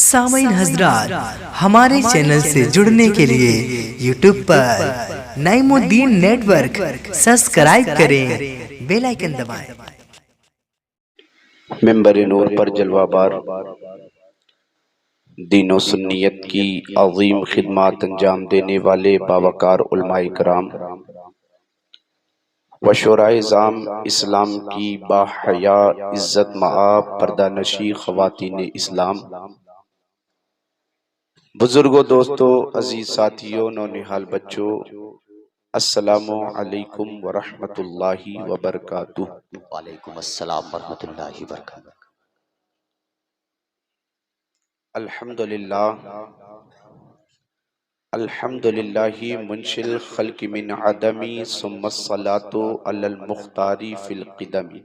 सामीन हजरात, हमारे चैनल से जुड़ने के लिए यूट्यूब पर नईमुद्दीन नेटवर्क सब्सक्राइब करें, बेल आइकन दबाएं। मिंबर नूर पर जलवाबार दीन व सुन्नियत की अज़ीम खिदमत अंजाम देने वाले बावकार उलमाए कराम व शुराए ज़ाम इस्लाम की बाहया इज़्ज़त मआब पर्दानशी ख़वातीन इस्लाम, बुजुर्गों, दोस्तों, अजीज साथियों, नौनिहाल बच्चों, अस्सलामु अलैकुम व रहमतुल्लाहि व बरकातुहू। वालेकुम अस्सलाम व रहमतुल्लाहि व बरकातुहू। अल्हम्दुलिल्लाह अल्हम्दुलिल्लाहि मुनशिल खल्क़ि मिन अदमी सुम्मस्सलातु अलल मुख्तारी फिल क़िदमी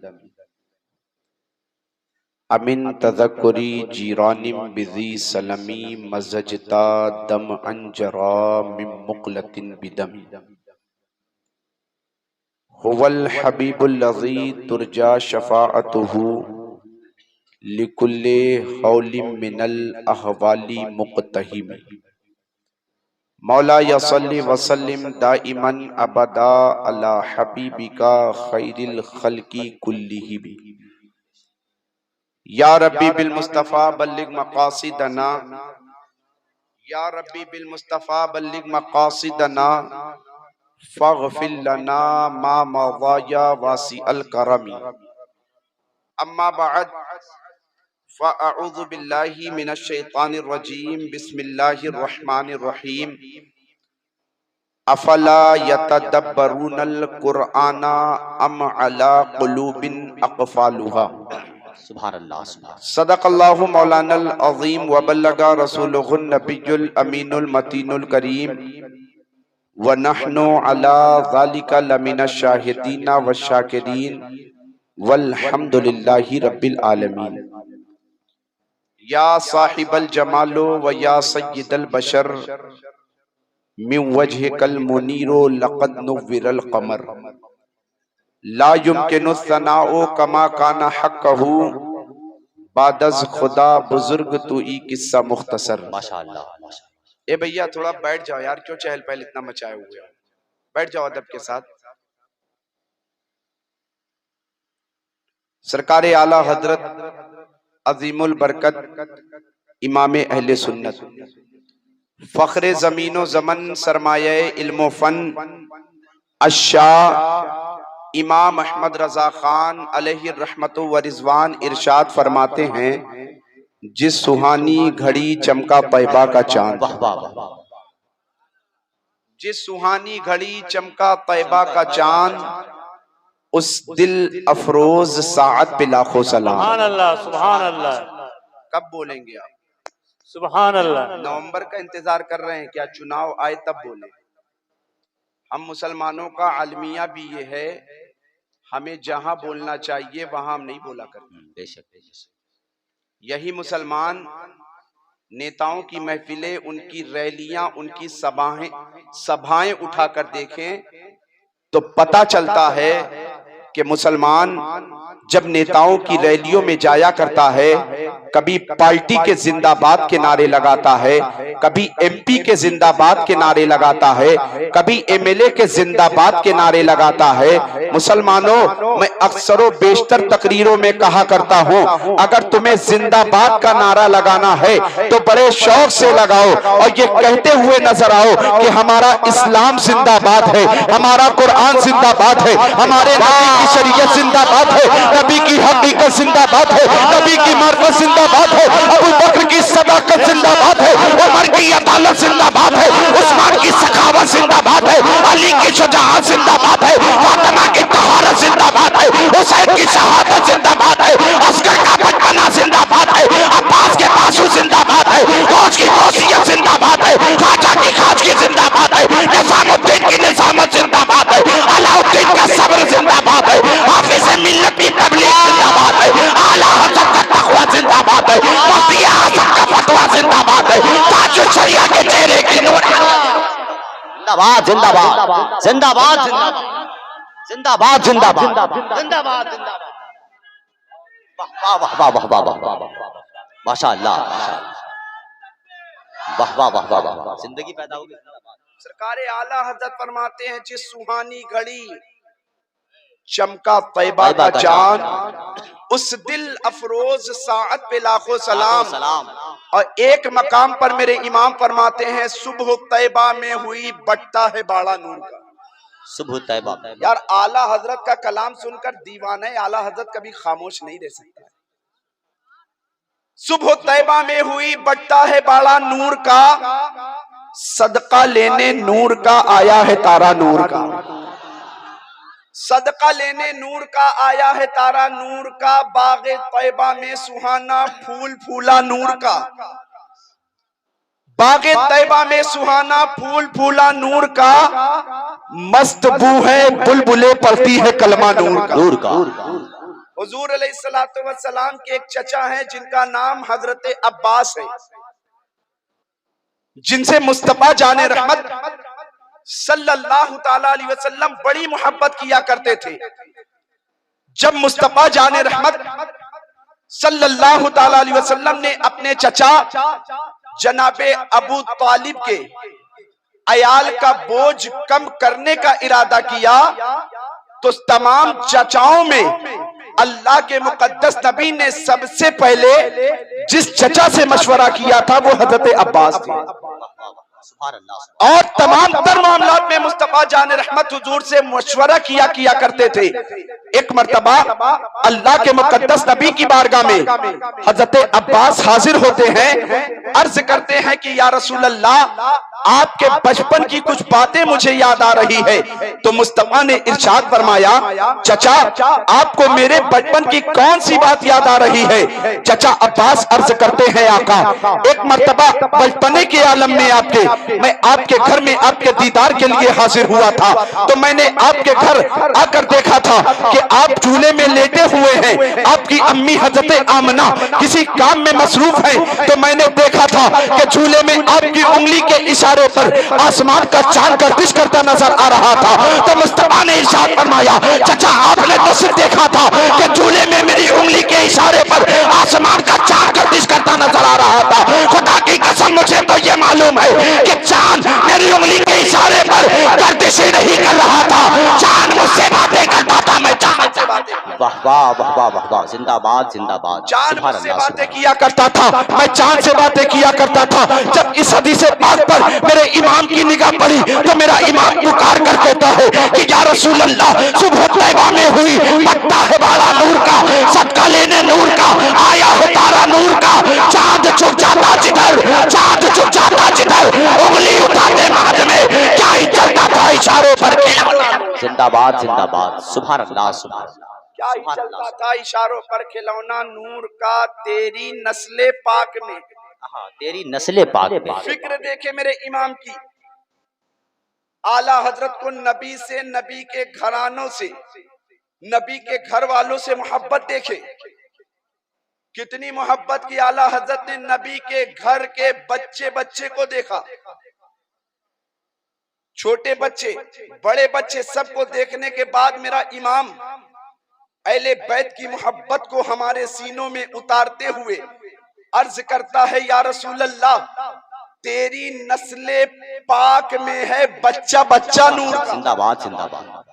अमिन तज़क्कुरी जीरानिम बिज़ी सलमी मज़जता दम अंजरा मिन मुक़लतिन बिदमी हुवल हबीबुल लज़ी तुरजा शफ़ाअतुहु लिकुल्ले हौलिम मिनल अहवाली मुक़तहिमी मौला यसल्ली वसल्लिम दाइमन अबदा अला हबीबिका खैरिल खल्की कुल्लिहिम या रब्बी बिल मुस्तफ़ा बल्लिग मक़ासिदना, या रब्बी बिल मुस्तफ़ा बल्लिग मक़ासिदना फ़ग़फ़िर लना मा मज़ा वासी अल करमी। अम्मा बअद फ़अऊज़ु बिल्लाहि मिनश शैतानिर रजीम, बिस्मिल्लाहिर रहमानिर रहीम। अफ़ला यतदब्बरूनल क़ुरआना अम अला क़ुलूबिन अक़फ़ालुहा। सुभानअल्लाह सुभान। सदक़ल्लाहु मौलानल अज़ीम व बल्लगा रसूलुहुन नबियुल अमीनुल मतीनुल करीम व नहनु अला ज़ालिका लमिनश शाहिदीना व शाकिरीन वल्हम्दुलिल्लाहि रब्बिल आलमीन। या साहिबल जमालो व या सय्यिदल बशर मिन वजहिकल मुनीरो लक़द नुव्विरल क़मर ला युमकिनु सनाओ कमा काना हक़्क़हु बादज़ खुदा बुजुर्ग तू ई किस्सा मुख्तसर। माशाअल्लाह माशाअल्लाह। ए भैया थोड़ा बैठ जाओ यार, क्यों चहल पहल इतना मचाए हुए हो, बैठ जाओ अदब के साथ। सरकारे आला हजरत अजीमुल बरकत इमाम अहले सुन्नत फख्रे ज़मीनो ज़मन सरमाये इल्मो फन अश्शाह इमाम अहमद रजा खान अलैहि रहमतु व रिज़वान इरशाद फरमाते हैं, जिस सुहानी घड़ी चमका पैबा का चांद, वाह वाह वाह। जिस सुहानी घड़ी चमका तैबा का चांद, उस दिल अफरोज साअत पे लाखों सलाम। सुभान अल्लाह सुभान अल्लाह। कब बोलेंगे आप? सुभान अल्लाह। नवंबर का इंतजार कर रहे हैं क्या? चुनाव आए तब बोले। हम मुसलमानों का अलमिया भी ये है, हमें जहां बोलना चाहिए वहां हम नहीं बोला करते। बेशक बेशक। यही मुसलमान नेताओं की महफिलें, उनकी रैलियां, उनकी सभाएं उठाकर देखें तो पता चलता है कि मुसलमान जब नेताओं की रैलियों में जाया करता है, कभी पार्टी के जिंदाबाद के नारे लगाता है, कभी एमपी के जिंदाबाद के नारे लगाता है, कभी एमएलए के जिंदाबाद के नारे लगाता है। मुसलमानों, मैं अक्सरों बेशतर तकरीरों में कहा करता हूं, अगर तुम्हें जिंदाबाद का नारा लगाना है तो बड़े शौक से लगाओ और ये कहते हुए नजर आओ कि हमारा इस्लाम जिंदाबाद है, हमारा कुरान जिंदाबाद है, हमारे नबी की शरीयत जिंदाबाद है, नबी की हकीकत जिंदाबाद है, नबी की मार्फत जिंदाबाद है, अबू बकर की सदाकत जिंदाबाद है, उमर की अदालत जिंदाबाद है, उस्मान की सखावत जिंदाबाद है, अली की शुजाअत जिंदाबाद है, फातिमा की तहारत जिंदाबाद है, हुसैन की शहादत जिंदाबाद है, अस्कर का बचपना जिंदाबाद है, अब्बास के बासु जिंदाबाद है, गौस की गौसियत जिंदाबाद है, ख्वाजा की खाजगी जिंदाबाद है, निजामुद्दीन की निजामत जिंदाबाद है, अलाउद्दीन का सब्र जिंदाबाद है, हाफिज मिल्लत की तबलीग जिंदाबाद है, आला हज़रत का तक़वा जिंदाबाद है, मुफ्ती आज़म का फतवा जिंदाबाद है, ताजुल शरिया के चेहरे की नूर जिंदाबाद जिंदाबाद जिंदाबाद जिंदाबाद जिंदाबाद जिंदाबाद जिंदाबाद। वाह वाह वाह वाह वाह वाह। माशाअल्लाह माशाअल्लाह। वाह वाह वाह वाह वाह, जिंदगी पैदा होगी। सरकार आला हजरत फरमाते हैं, जिस सुहानी घड़ी चमका तैबा का चांद, उस दिल अफरोज साअत पे लाखों सलाम। सलाम। और एक मकाम पर मेरे इमाम फरमाते हैं, सुबह तैबा में हुई बटता है बाड़ा नूर का। सुबह तैबा। यार आला हजरत का कलाम सुनकर दीवाने आला हजरत कभी खामोश नहीं रह सकता। सुबह तैबा में हुई बटता है बाड़ा नूर का, सदका लेने नूर का आया है तारा नूर का। सदका लेने नूर का आया है तारा नूर का, बागे तैबा में सुहाना फूल फूला नूर का। बागे तैबा में सुहाना फूल फूला नूर का, मस्त बू है बुलबुले पड़ती है कलमा नूर का। नूर का। हुजूर अलैहिस्सलातु वस्सलाम के एक चचा हैं जिनका नाम हजरत अब्बास है, जिनसे मुस्तफा जाने रहमत सल्लल्लाहु ताला अलैहि वसल्लम बड़ी मोहब्बत किया करते थे। जब मुस्तफा जाने रहमत सल्लल्लाहु ताला अलैहि वसल्लम ने अपने चचा जनाबे अबू तालिब के अयाल का बोझ कम करने का इरादा किया, तो तमाम चचाओं में अल्लाह के मुकद्दस नबी ने सबसे पहले जिस चचा से मशवरा किया था वो हजरत अब्बास थे। और तमाम तर मामलात में मुस्तफा जान रहमत हुजूर से मशवरा किया करते थे। एक मर्तबा अल्लाह के मुकद्दस नबी की बारगाह में हजरत अब्बास हाजिर होते हैं, अर्ज करते हैं कि या रसूल अल्लाह, आपके बचपन की कुछ बातें मुझे याद आ रही है। तो मुस्तफा ने इरशाद फरमाया, चचा आपको मेरे बचपन की कौन सी बात याद आ रही है? चचा अब्बास अर्ज करते हैं, आका एक मर्तबा बचपने के आलम में मैं आपके घर में आपके दीदार के लिए हाजिर हुआ था, तो मैंने आपके घर आकर देखा था कि आप चूल्हे में लेटे हुए हैं, आपकी अम्मी हजरत आमना किसी काम में मसरूफ है। तो मैंने देखा था कि चूल्हे में आपकी उंगली के इशारे पर आसमान का चांद गर्दिश करता नजर आ रहा था। तो मुस्तफा ने इरशाद फरमाया, चचा आपने तो सिर्फ देखा था कि चूल्हे में मेरी उंगली के इशारे पर आसमान का चांद गर्दिश करता नजर आ रहा था। खुदा की कसम मुझे तो ये मालूम है कि चांद मेरी उंगली के इशारे पर गर्दिश नहीं कर रहा था, चांद मुझसे बातें करता था। मैं चांद से बातें, वाह वाह वाह वाह वाह वाह, जिंदाबाद जिंदाबाद। चांद मुझसे बातें किया करता था, मैं चांद से बातें किया करता था। जब इस हदीस पाक पर मेरे इमाम की निगाह पड़ी तो मेरा इमाम पुकार कर कहता है कि या रसूल अल्लाह, सुबह तैबा में हुई बटता है बाड़ा नूर का, सदका लेने नूर का आया है तारा नूर का। चांद छुप जाता जिधर, चांद छुप जाता जिधर, उंगली उठाते माद में क्या ही चलता था इशारों पर। जिंदाबाद जिंदाबाद, सुभान अल्लाह सुभान अल्लाह। क्या ही चलता था इशारों पर खिलौना नूर का, तेरी नस्ले पाक में, तेरी नस्ले पाक में। फिक्र देखे मेरे इमाम की, आला हजरत को नबी से, नबी के घरानों से, नबी के घर वालों से मोहब्बत देखे। कितनी मोहब्बत की आला हजरत ने नबी के घर के बच्चे बच्चे को देखा, छोटे बच्चे बड़े बच्चे सबको देखने के बाद मेरा इमाम अहले बैत की मोहब्बत को हमारे सीनों में उतारते हुए अर्ज करता है, या रसूल अल्लाह, तेरी नस्ले पाक में है बच्चा बच्चा नूर। जिंदाबाद जिंदाबाद।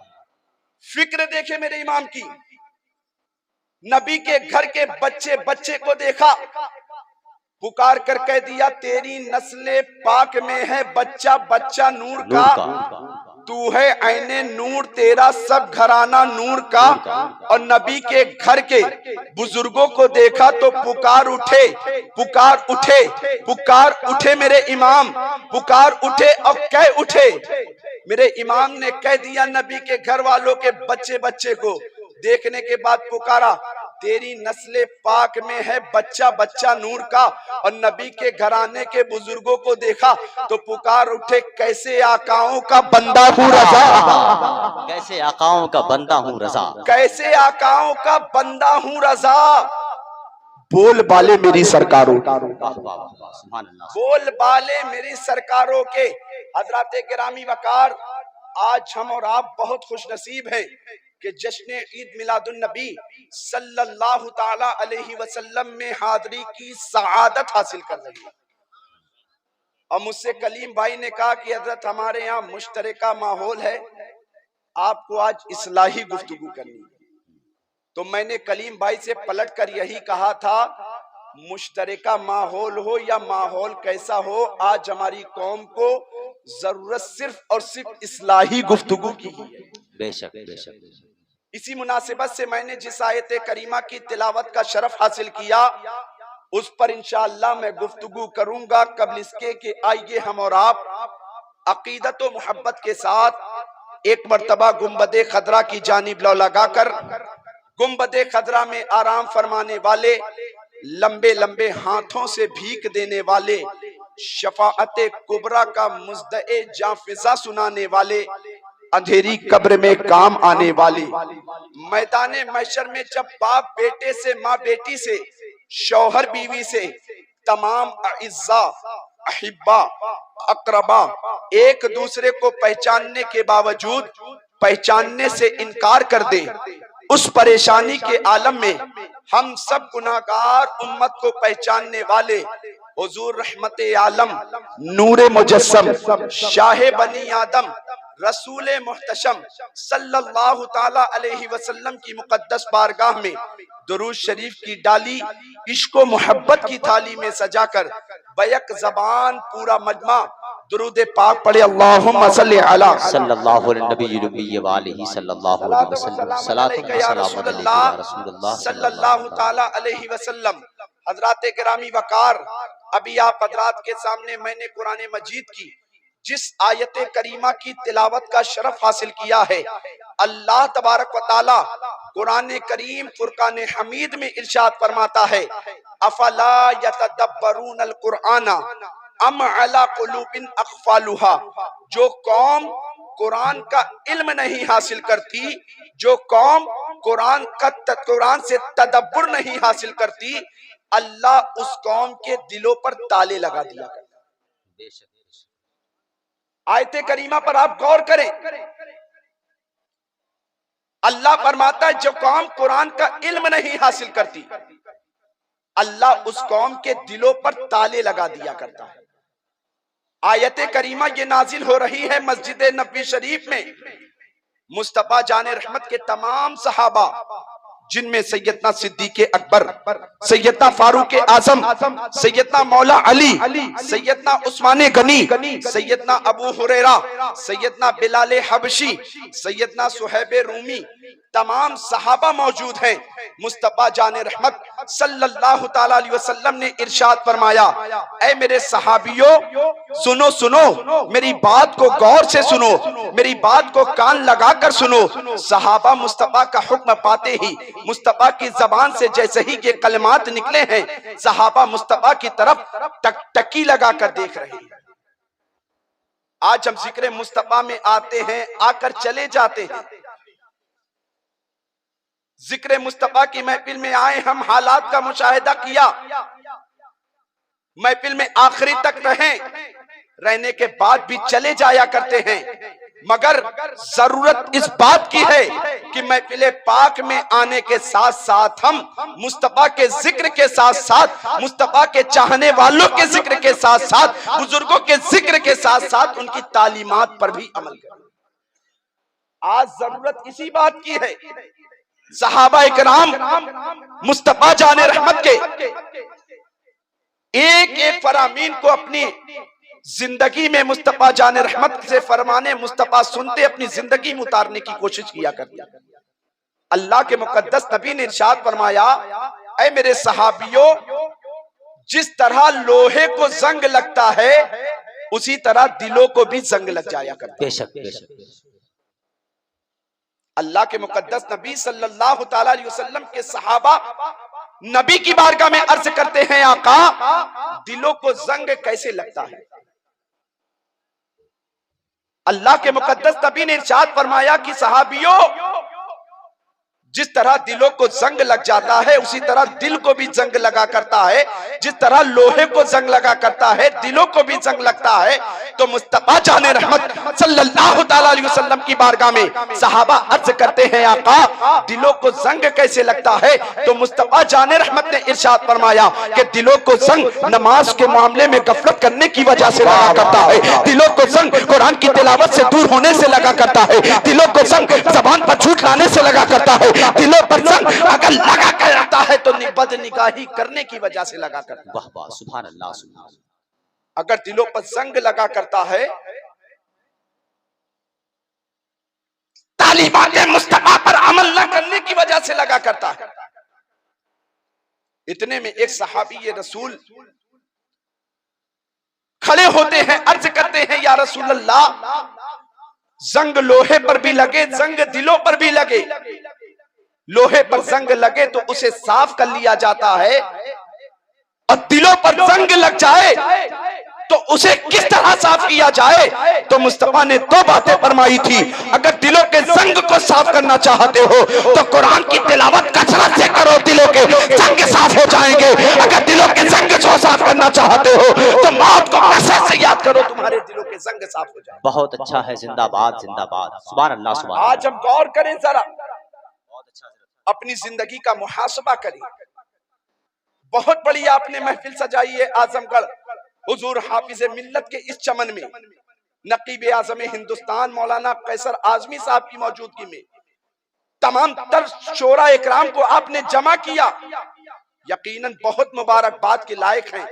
फिक्र देखे मेरे इमाम की, नबी के घर के बच्चे बच्चे को देखा, पुकार कर कह दिया, तेरी नस्ले पाक में है बच्चा बच्चा नूर का, तू है ऐने नूर, तेरा सब घराना नूर का। और नबी के घर के बुजुर्गों को देखा तो पुकार उठे, पुकार उठे, पुकार उठे मेरे इमाम, पुकार उठे और कह उठे। मेरे इमाम ने कह दिया नबी के घर वालों के बच्चे बच्चे को देखने के बाद पुकारा, तेरी नस्ले पाक में है बच्चा बच्चा नूर का। और नबी के घराने के बुजुर्गों को देखा तो पुकार उठे, कैसे आकाओं का बंदा हूँ रजा, कैसे आकाओं का बंदा हूँ रजा, कैसे आकाओं का बंदा हूँ रजा। बोल बाले मेरी सरकारों, बोल बाले मेरी सरकारों के। हजरात गिरामी वकार, आज हम और आप बहुत खुश नसीब हैं कि जश्न ईद मिलादुन नबी सल्लल्लाहु ताला अलैहि वसल्लम में हाज़री की सआदत हासिल कर रही है। और मुझसे कलीम भाई ने कहा कि हजरत हमारे यहाँ मुश्तरका माहौल है, आपको आज इस्लाही गुफ्तगू करनी है। तो मैंने कलीम भाई से पलट कर यही कहा था, मुश्तरका माहौल हो या माहौल कैसा हो, आज हमारी कौम को जरूरत सिर्फ और सिर्फ इस्लाही गुफ्तगू की है। बेशक बेशक। इसी मुनासिबत से मैंने जिस आयत करीमा की तिलावत का शरफ हासिल किया, उस पर इंशाअल्लाह मैं गुफ्तगू करूंगा। कबल इसके कि आइए हम और आप अकीदत व मोहब्बत के साथ एक मर्तबा गुंबदे खदरा की जानिब लौ लगाकर, गुंबदे खदरा में आराम फरमाने वाले, लंबे लंबे हाथों से भीख देने वाले, शफाअते कुबरा का मुज़दए जाफिजा सुनाने वाले, अंधेरी कब्र में काम आने वाले, मैदाने महशर में जब बाप बेटे से, माँ बेटी से, शौहर बीवी से, तमाम अइज़्ज़ा अहिब्बा अकरबा एक दूसरे को पहचानने के बावजूद पहचानने से इनकार कर दे, उस परेशानी के आलम में हम सब गुनाहगार उम्मत को पहचानने वाले हुजूर रहमते आलम, नूरे मुजस्सम, शाहे बनी आदम, रसूले मुहतशम सल्लल्लाहु ताला अलैहि वसल्लम की मुकद्दस बारगाह में दुरूद शरीफ की डाली इश्क व मोहब्बत की थाली में सजाकर बैक जबान पूरा मजमा दुरूद पाक पढ़े। अल्लाहुम्मा सल्ली अला सल्लल्लाहु अलैहि व आलिहि सल्लल्लाहु अलैहि वसल्लम, सलातु व सलाम अलैका या रसूलल्लाह सल्लल्लाहु ताला अलैहि वसल्लम। हजरात गिरामी वकार, अभी आप हजरात के सामने मैंने कुरान मजीद की जिस आयत करीमा की तिलावत का शरफ हासिल किया है, अल्लाह तबारक व ताला कुरान करीम फुरकान हमीद में इरशाद फरमाता है, अफला यतदब्बरून अल कुरआना अम अला कुलूबिन अक़फ़ालुहा। जो कौम कुरान का इल्म नहीं हासिल करती, जो कौम कुरान से तदब्बुर नहीं हासिल करती, अल्लाह उस कौम के दिलों पर ताले लगा दिया करता। आयते करीमा पर आप गौर करें, अल्लाह फरमाता है जो कौम कुरान का इल्म नहीं हासिल करती, अल्लाह उस कौम के दिलों पर ताले लगा दिया करता है। आयते करीमा ये नाजिल हो रही है मस्जिद नबवी शरीफ में। मुस्तफा जाने रहमत के तमाम सहाबा, जिनमें सैयदना सिद्दीक़ अकबर, सैयदना फारूक आजम, सैयदना मौला अली, सैयदना उस्मान गनी, सैयदना अबू हुरैरा, सैयदना बिलाल हबशी, सैयदना सुहैब रूमी, तमाम सहाबा मौजूद हैं। मुस्तफा जाने रहमत सल्लल्लाहु ताला अलैहि वसल्लम ने इरशाद फरमाया, ऐ मेरे सहाबियों सुनो सुनो, मेरी बात को गौर से सुनो, मेरी बात को कान लगाकर सुनो। सहाबा मुस्तफा का हुक्म पाते ही मुस्तफा की जबान से जैसे ही ये कलमात निकले हैं, सहाबा मुस्तफा की तरफ टकटकी लगाकर देख रहे हैं। आज हम जिक्र मुस्तफा में आते हैं, आकर चले जाते हैं। जिक्र मुस्तफा की महफिल में आए, हम हालात का मुशाहिदा किया, महफिल में आखिरी तक रहें, रहने के बाद भी चले जाया करते हैं, मगर जरूरत इस बात की है कि महफिल पाक में आने के साथ साथ हम मुस्तफा के जिक्र के साथ साथ, मुस्तफा के चाहने वालों के जिक्र के साथ साथ, बुजुर्गों के जिक्र के साथ साथ उनकी तालीमात पर भी अमल करें। आज जरूरत इसी बात की है। सहाबा इकराम मुस्तफा जाने रहमत के एक एक फरामीन को अपनी जिंदगी में मुस्तफा जाने रहमत से फरमाने मुस्तफा सुनते अपनी जिंदगी में उतारने की कोशिश किया करते। अल्लाह के मुकद्दस नबी ने इरशाद फरमाया, ऐ मेरे सहाबियों, जिस तरह लोहे को जंग लगता है उसी तरह दिलों को भी जंग लग जाया करता है। बेशक बेशक। अल्लाह के मुकद्दस नबी सल्लल्लाहु ताला अलैहि वसल्लम के सहाबा नबी की बारगाह में अर्ज करते हैं, आका दिलों को जंग कैसे लगता है? अल्लाह के मुकद्दस नबी ने इरशाद फरमाया कि सहाबियों, जिस तरह दिलों को जंग लग जाता है उसी तरह दिल को भी जंग लगा करता है। जिस तरह लोहे को जंग लगा करता है दिलों को भी जंग लगता है। तो मुस्तफा जाने रहमत सल्लल्लाहु ताला अलैहि वसल्लम की बारगाह में सहाबा अर्ज करते हैं, आका दिलों को जंग कैसे लगता है? तो मुस्तफा जाने रहमत ने इरशाद फरमाया कि दिलों को जंग नमाज के मामले में गफलत करने की वजह से लगा करता है। दिलों को जंग कुरान की तिलावत से दूर होने से लगा करता है। दिलों को जंग जबान पर झूठ लाने से लगा करता है। दिलों पर जंग अगर लगा कर रहता है तो बदनिगाही करने की वजह से लगा करता है। वाह वाह, सुभान अल्लाह, सुभान अल्लाह। अगर दिलों पर जंग लगा करता है तालीमात मुस्तफा पर अमल न करने की वजह से लगा करता है। इतने में एक सहाबी रसूल खड़े होते हैं, अर्ज करते हैं, या रसूल अल्लाह जंग लोहे पर भी लगे जंग दिलों पर भी लगे। लोहे पर जंग लगे तो उसे साफ कर लिया जाता है और दिलों पर जंग लग जाए तो उसे किस तरह साफ किया जाए? तो मुस्तफा ने दो बातें फरमाई थी। अगर दिलों के जंग को साफ करना चाहते हो तो कुरान की तिलावत कसरत से करो, दिलों के जंग साफ हो जाएंगे। अगर दिलों के जंग को साफ करना चाहते हो तो मौत को कसरत से याद करो, तुम्हारे दिलों के जंग साफ हो जाएंगे। बहुत अच्छा है, जिंदाबाद जिंदाबाद, सुभान अल्लाह, सुभान आज हम गौर करें, जरा अपनी जिंदगी का मुहासबा करें। बहुत बड़ी आपने महफिल सजाई है आजमगढ़ हुजूर हाफिज मिल्लत के इस चमन में, नकीब आजम हिंदुस्तान मौलाना कैसर आजमी साहब की मौजूदगी में तमाम तर शोरा इकराम को आपने जमा किया। यकीनन बहुत मुबारकबाद के लायक हैं,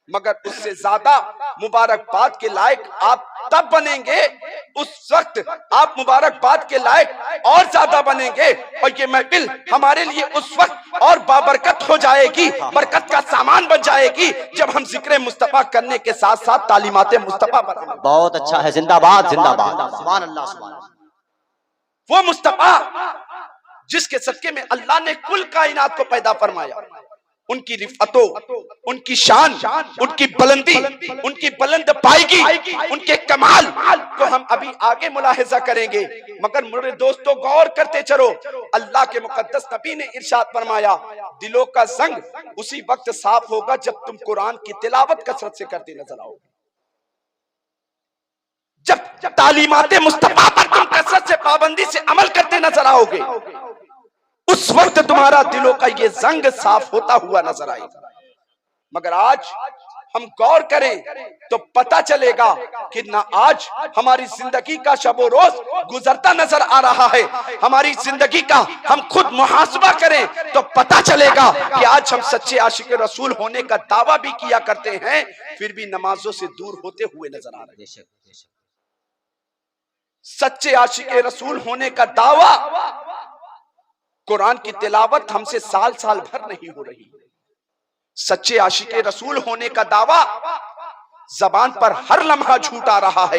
मगर उससे ज्यादा मुबारकबाद के लायक आप तब बनेंगे उस वक्त, आप मुबारकबाद के लायक और ज्यादा बनेंगे और ये महफिल हमारे लिए उस वक्त और बाबरकत हो जाएगी, बरकत का सामान बन जाएगी जब हम जिक्र मुस्तफा करने के साथ साथ तालीमाते मुस्तफा पर। बहुत अच्छा है, जिंदाबाद जिंदाबाद, सुभान अल्लाह, सुभान अल्लाह। वो मुस्तफा जिसके सदके में अल्लाह ने कुल कायनात को पैदा फरमाया, उनकी रिफअतो, उनकी शान, उनकी बुलंदी, उनकी बुलंद पायगी, उनके कमाल को हम अभी आगे मुलाहिजा करेंगे। मगर मेरे दोस्तों गौर करते चलो, अल्लाह के मुकद्दस नबी ने इरशाद फरमाया, दिलों का जंग उसी वक्त साफ होगा जब तुम कुरान की तिलावत कसरत से करते नजर आओगे। जब तालीमाते मुस्तफा पर तुम कसरत से पाबंदी से अमल करते नजर आओगे, उस वक्त तुम्हारा दिलों का ये जंग साफ होता हुआ नजर आएगा। मगर आज हम गौर करें तो पता चलेगा कि ना आज हमारी जिंदगी का शबो रोज गुजरता नजर आ रहा है। हमारी जिंदगी का हम खुद मुहासबा करें तो पता चलेगा कि आज हम सच्चे आशिक रसूल होने का दावा भी किया करते हैं, फिर भी नमाजों से दूर होते हुए नजर आ रहे हैं। सच्चे आशिक रसूल होने का दावा, कुरान की तिलावत हमसे साल साल भर नहीं हो रही। सच्चे आशिक रसूल होने का दावा जबान पर हर लम्हा झूठ आ रहा है,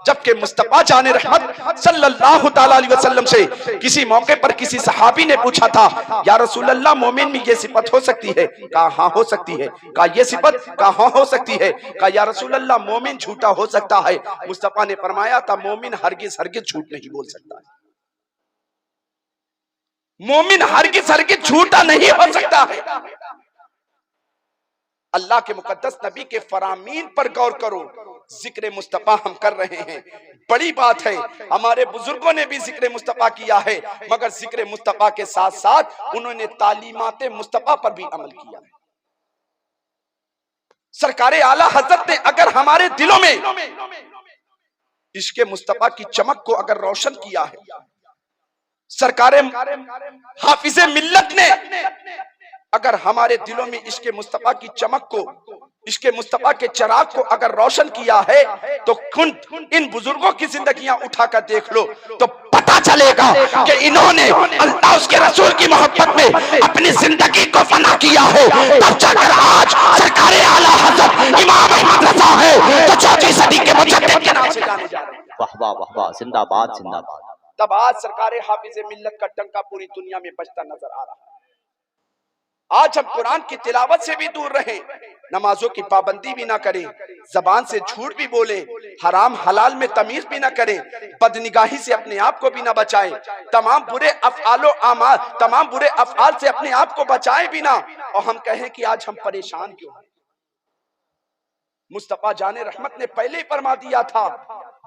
जबकि मुस्तफा जाने रहमत सल्लल्लाहु ताला अलैहि वसल्लम से किसी मौके पर किसी सहाबी ने पूछा था, या रसूल अल्लाह मोमिन में ये सिफत हो सकती है? कहा हाँ हो सकती है। कहा ये सिफत? कहा हाँ हो सकती है। कहा या रसूल अल्लाह मोमिन झूठा हो सकता है। मुस्तफा ने फरमाया था मोमिन हरगिज हरगिज झूठ नहीं बोल सकता है। मोमिन हरगिज हरगिज झूठा नहीं हो सकता है। अल्लाह के मुकद्दस नबी के फरामीन पर गौर करो। जिक्र मुस्तफा हम कर रहे हैं, बड़ी बात है। हमारे बुजुर्गों ने भी जिक्र मुस्तफा किया है, मगर जिक्र मुस्तफा के साथ साथ उन्होंने तालीमाते मुस्तफा पर भी अमल किया है। सरकारे आला हजरत ने अगर हमारे दिलों में इश्क मुस्तफा की चमक को अगर रोशन किया है, सरकारे हाफिजे मिल्लत ने अगर हमारे दिलों में इश्क मुस्तफा की चमक को, इश्क मुस्तफा के चिराग को अगर रोशन किया है, तो खुद इन बुजुर्गों की जिंदगियां उठाकर देख लो तो पता चलेगा कि इन्होंने अल्लाह उसके रसूल की मोहब्बत में अपनी जिंदगी को फना किया है। तब जाकर आज सरकारे आला हज़रत इमाम अहमद रज़ा है तो चौथी सदी के मुजद्दिद के नाम से जाने जा रहे हैं। वाह वाह वाह वाह, जिंदाबाद जिंदाबाद। तब आज सरकारे हाफिज मिल्लत का टंका पूरी दुनिया में बजता नजर आ रहा है। आज हम कुरान की तिलावत से भी दूर रहें, नमाजों की पाबंदी भी ना करें, जबान से झूठ भी बोले, हराम हलाल में तमीज भी ना करें, बदनिगाही से अपने आप को भी ना बचाएं, तमाम बुरे अफआल से अपने आप को बचाएं भी ना। और हम कहें कि आज हम परेशान क्यों हैं। मुस्तफा जाने रहमत ने पहले ही फरमा दिया था,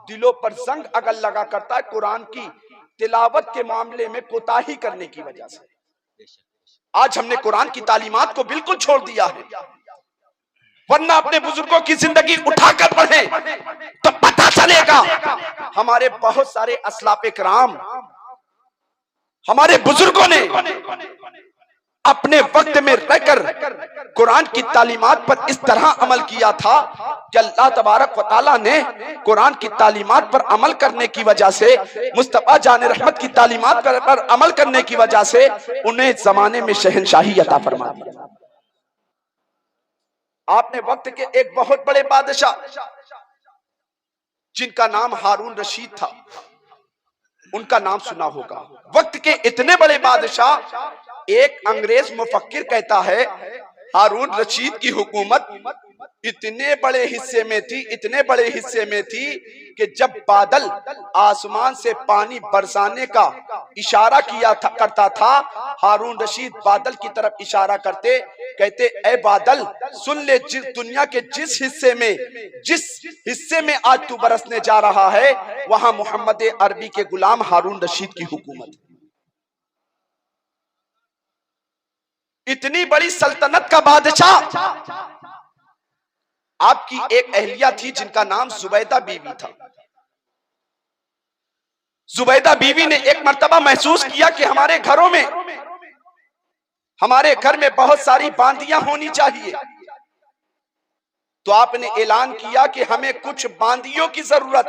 दिलों पर जंग अगर लगा करता है कुरान की तिलावत के मामले में कोताही करने की वजह से। आज हमने कुरान की तालीमात को बिल्कुल छोड़ दिया है, वरना अपने बुजुर्गों की जिंदगी उठाकर पढ़े तो पता चलेगा हमारे बहुत सारे असलाफ इकराम, हमारे बुजुर्गों ने अपने वक्त में रहकर कुरान की तालीमात पर इस तरह अमल किया था कि अल्लाह तबारक व तआला ने कुरान की तालीमात पर अमल करने की वजह से, मुस्तफा जान रहमत की तालीमात पर अमल करने की वजह से उन्हें जमाने में शहनशाही अता फरमा दिया। आपने वक्त के एक बहुत बड़े बादशाह जिनका नाम हारून रशीद था, उनका नाम सुना होगा। वक्त के इतने बड़े बादशाह, एक अंग्रेज मुफक्किर कहता है हारून रशीद की हुकूमत इतने बड़े हिस्से में थी कि जब बादल आसमान से पानी बरसाने का इशारा करता था, हारून रशीद बादल की तरफ इशारा करते, कहते ए बादल सुन ले, दुनिया के जिस हिस्से में आज तू बरसने जा रहा है वहां मोहम्मद अरबी के गुलाम हारून रशीद की हुकूमत। इतनी बड़ी सल्तनत का बादशाह। आपकी एक अहलिया थी जिनका नाम जुबैदा बीवी था। जुबैदा बीवी ने एक मर्तबा महसूस किया कि हमारे घर में बहुत सारी बांदियां होनी चाहिए, तो आपने ऐलान किया कि हमें कुछ बांदियों की जरूरत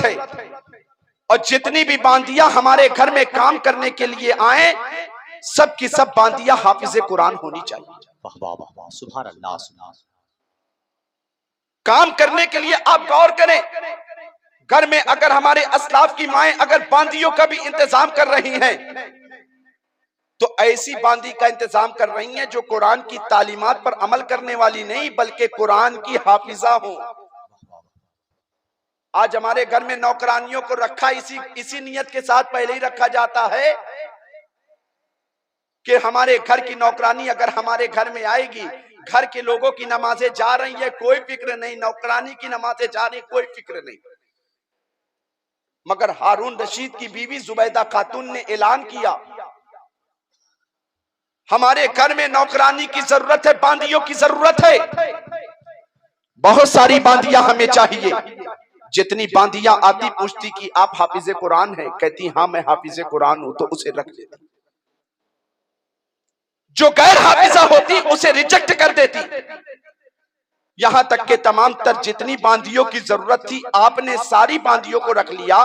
है। और जितनी भी बांदियां हमारे घर में काम करने के लिए आए, सब की सब बांदियां हाफिज कुरान होनी चाहिए। वाह वाह वाह वाह, सुभान अल्लाह। काम करने के लिए आप गौर करें, घर में अगर हमारे असलाफ की माएं अगर बांदियों का भी इंतजाम कर रही हैं, तो ऐसी बांदी का इंतजाम कर रही हैं जो कुरान की तालीमात पर अमल करने वाली नहीं बल्कि कुरान की हाफिजा हो। आज हमारे घर में नौकरानियों को रखा इसी नियत के साथ पहले ही रखा जाता है कि हमारे घर की नौकरानी अगर हमारे घर में आएगी, घर के लोगों की नमाजें जा रही है कोई फिक्र नहीं, नौकरानी की नमाजें जा रही कोई फिक्र नहीं। मगर हारून रशीद की बीवी जुबैदा खातून ने ऐलान किया, हमारे घर में नौकरानी की जरूरत है, बांदियों की जरूरत है, बहुत सारी बांदियां हमें चाहिए। जितनी बांदियां आती पूछती कि आप हाफिजे कुरान है, कहती हाँ मैं हाफिजे कुरान हूं, तो उसे रख लेती। जो गैर हाफिजा होती उसे रिजेक्ट कर देती। यहां तक के तमाम तर जितनी बांदियों की जरूरत थी आपने सारी बांदियों को रख लिया।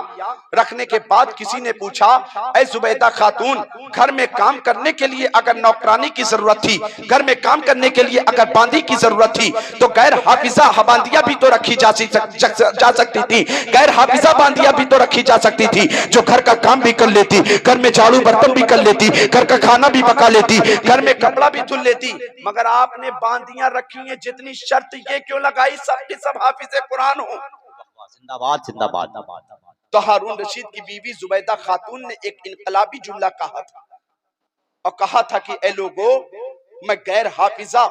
रखने के बाद किसी ने पूछा, ऐ जुबैदा खातून, घर में काम करने के लिए अगर नौकरानी की जरूरत थी, घर में काम करने के लिए अगर बांदी की जरूरत थी, तो गैर हाफिजा बांदियां भी तो रखी जा सकती थी। गैर हाफिजा बांदियां भी तो रखी जा सकती थी जो घर का काम भी कर लेती, घर में झाड़ू बर्तन भी कर लेती, घर का खाना भी पका लेती, घर में कपड़ा भी धुल लेती। मगर आपने बांदियां रखी हैं, जितनी शर्त ये क्यों लगाई, सब के सब हाफिजे कुरान हो। जिंदाबाद जिंदाबाद। तो हारून रशीद की बीवी जुबैदा खातून ने एक इनकलाबी जुमला कहा था और कहा था कि ए लोगो, मैं गैर हाफिजा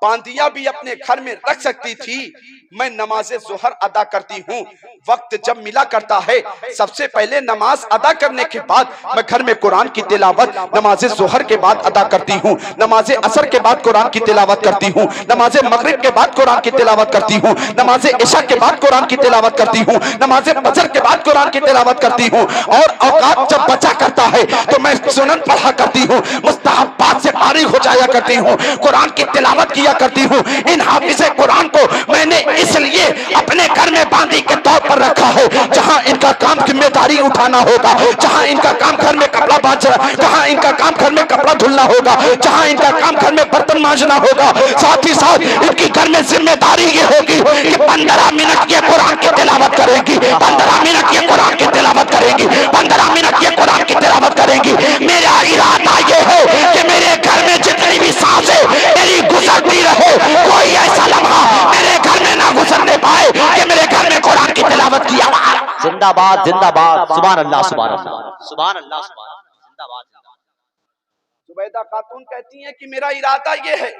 बांदियां भी अपने घर में रख सकती थी, मैं नमाज़े ज़ोहर अदा करती हूँ। वक्त जब मिला करता है सबसे पहले नमाज अदा करने के बाद मैं घर में कुरान की तिलावत नमाज़े ज़ोहर के बाद अदा करती हूँ, नमाज़े असर के बाद कुरान की तिलावत करती हूँ, नमाज़े मगरिब के बाद कुरान की तिलावत करती हूँ, नमाज़े इशा के बाद कुरान की तिलावत करती हूँ, नमाज़े फजर के बाद कुरान की तिलावत करती हूँ। और औकात जब बचा करता है तो मैं सुनन पढ़ा करती हूँ, मुस्तहब्बात से फारिग हो जाया करती हूँ, कुरान की तिलावत किया करती हूँ। इन हाफिज़े कुरान को मैंने इसलिए अपने घर में बांदी के तौर पर रखा है, जहां इनका काम जिम्मेदारी उठाना होगा, जहां इनका काम घर में कपड़ा बांधना, जहां इनका काम घर में कपड़ा धुलना होगा, जहां इनका काम घर में बर्तन मांजना होगा। साथ ही साथ इनकी घर में जिम्मेदारी ये होगी कि 15 मिनट ये कुरान की तिलावत करेगी, 15 मिनट ये कुरान की तिलावत करेगी, 15 मिनट ये कुरान की तिलावत करेंगी। मेरा इरादा ये है कि मेरे घर में जितनी भी सांसें मेरी गुजरती रहे, कोई ऐसा लम्हा मेरे घर में ना गुजरने पाए कि मेरे घर में कुरान की तिलावत की आवाज। जिंदाबाद जिंदाबाद, सुभान अल्लाह सुभान अल्लाह सुभान अल्लाह सुभान अल्लाह, जिंदाबाद जिंदाबाद। जुबैदा खातून कहती हैं कि मेरा इरादा ये है,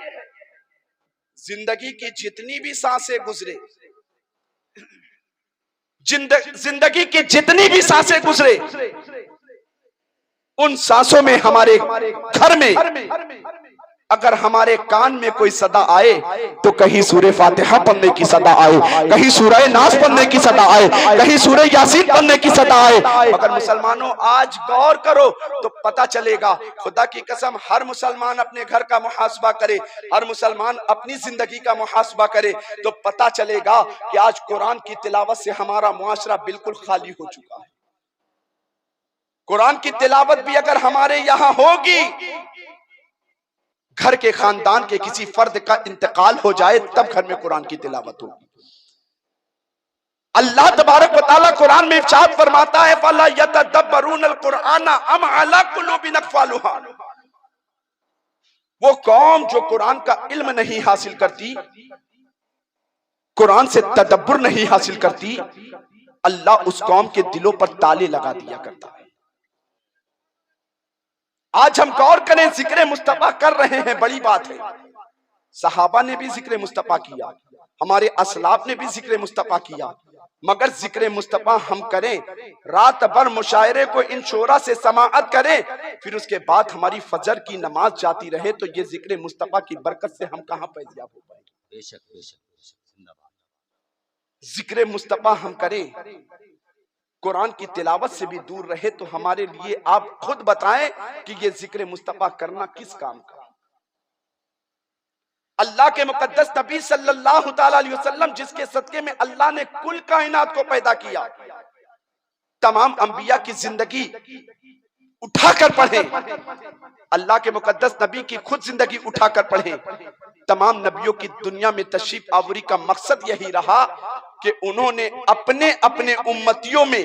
जिंदगी की जितनी भी सांसें गुजरे, जिंदगी की जितनी भी सांसें गुजरे, उन सांसों में हमारे घर में अगर हमारे कान में कोई सदा आए तो कहीं सूरह फातिहा पढ़ने की सदा आए, कहीं सूरह नास पढ़ने की सदा आए, कहीं सूरह यासीन पढ़ने की सदा आए। अगर मुसलमानों आज गौर करो तो पता चलेगा, खुदा की कसम हर मुसलमान अपने घर का मुहासबा करे, हर मुसलमान अपनी जिंदगी का मुहासबा करे तो पता चलेगा कि आज कुरान की तिलावत से हमारा मुआशरा बिल्कुल खाली हो चुका है। कुरान की तिलावत भी अगर हमारे यहाँ होगी, घर के खानदान के किसी फर्द का इंतकाल हो जाए तब घर में कुरान की तिलावत होगी। अल्लाह तबारक व तआला कुरान में इरशाद फरमाता है, फला यतदब्बरूनल कुरआन अम अला कुलूबिन अक़फ़ालुहा। वो कौम जो कुरान का इल्म नहीं हासिल करती, कुरान से तदब्बुर नहीं हासिल करती, अल्लाह उस कौम के दिलों पर ताले लगा दिया करता है। आज हम गौर करें, जिक्र मुस्तफा कर रहे हैं, बड़ी बात है। सहाबा ने भी जिक्र मुस्तफा किया, हमारे असलाफ ने भी जिक्र मुस्तफा किया, मगर जिक्र मुस्तफा हम करें, रात भर मुशायरे को इन शोरा से समाअत करें, फिर उसके बाद हमारी फजर की नमाज जाती रहे, तो ये जिक्र मुस्तफा की बरकत से हम कहां फैज़याब हो पाएंगे। बेशक बेशक बेशक, जिंदाबाद। जिक्र मुस्तफा हम करें, कुरान की तिलावत से भी दूर रहे, तो हमारे लिए आप खुद बताएं कि ये जिक्र मुस्तफा करना किस काम का। अल्लाह के मुकद्दस नबी सल्लल्लाहु ताला अलैहि वसल्लम, जिसके सदके में अल्लाह ने कुल कायनात को पैदा किया, तमाम अंबिया की जिंदगी उठाकर पढ़े, अल्लाह के मुकद्दस नबी की खुद जिंदगी उठाकर पढ़े। तमाम नबियों की दुनिया में तशरीफ आवरी का मकसद यही रहा कि उन्होंने अपने अपने उम्मतियों में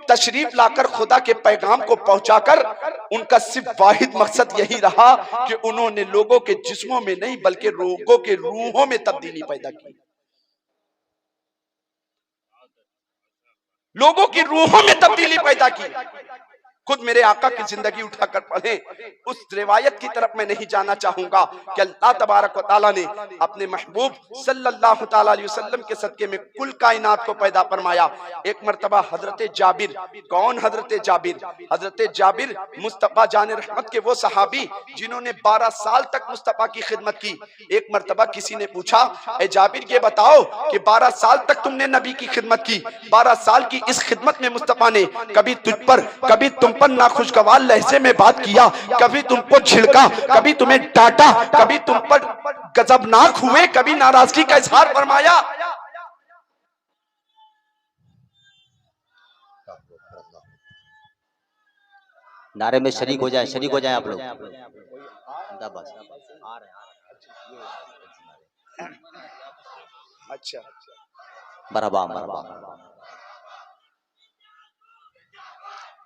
तशरीफ लाकर खुदा के पैगाम को पहुंचाकर, उनका सिर्फ वाहिद मकसद यही रहा कि उन्होंने लोगों के जिस्मों में नहीं बल्कि लोगों के रूहों में तब्दीली पैदा की, लोगों की रूहों में तब्दीली पैदा की। खुद मेरे आका की जिंदगी उठाकर पढ़े। उस रिवायत की तरफ मैं नहीं जाना चाहूंगा कि अल्लाह तबारक व तआला ने अपने महबूब सल्लल्लाहु ताला अलैहि वसल्लम के सदके में कुल कायनात को पैदा फरमाया। एक मर्तबा हजरत जाबिर, कौन हजरत जाबिर? हजरत जाबिर मुस्तफा जान रहमत के वो सहाबी जिन्होंने 12 साल तक मुस्तफा की खिदमत की। एक मर्तबा किसी ने पूछा, ए जाबिर ये बताओ कि 12 साल तक तुमने नबी की खिदमत की, 12 साल की इस खिदमत में मुस्तफा ने कभी तुझ पर, कभी तुम पर नाखुशगवार लहजे में बात किया, कभी तुमको छिड़का, कभी तुम्हें डांटा, कभी तुम पर गजबनाक हुए, कभी नाराजगी का इजहार फरमाया? नारे में शरीक हो जाए, शरीक हो जाए आप लोग। अच्छा, मरहबा मरहबा।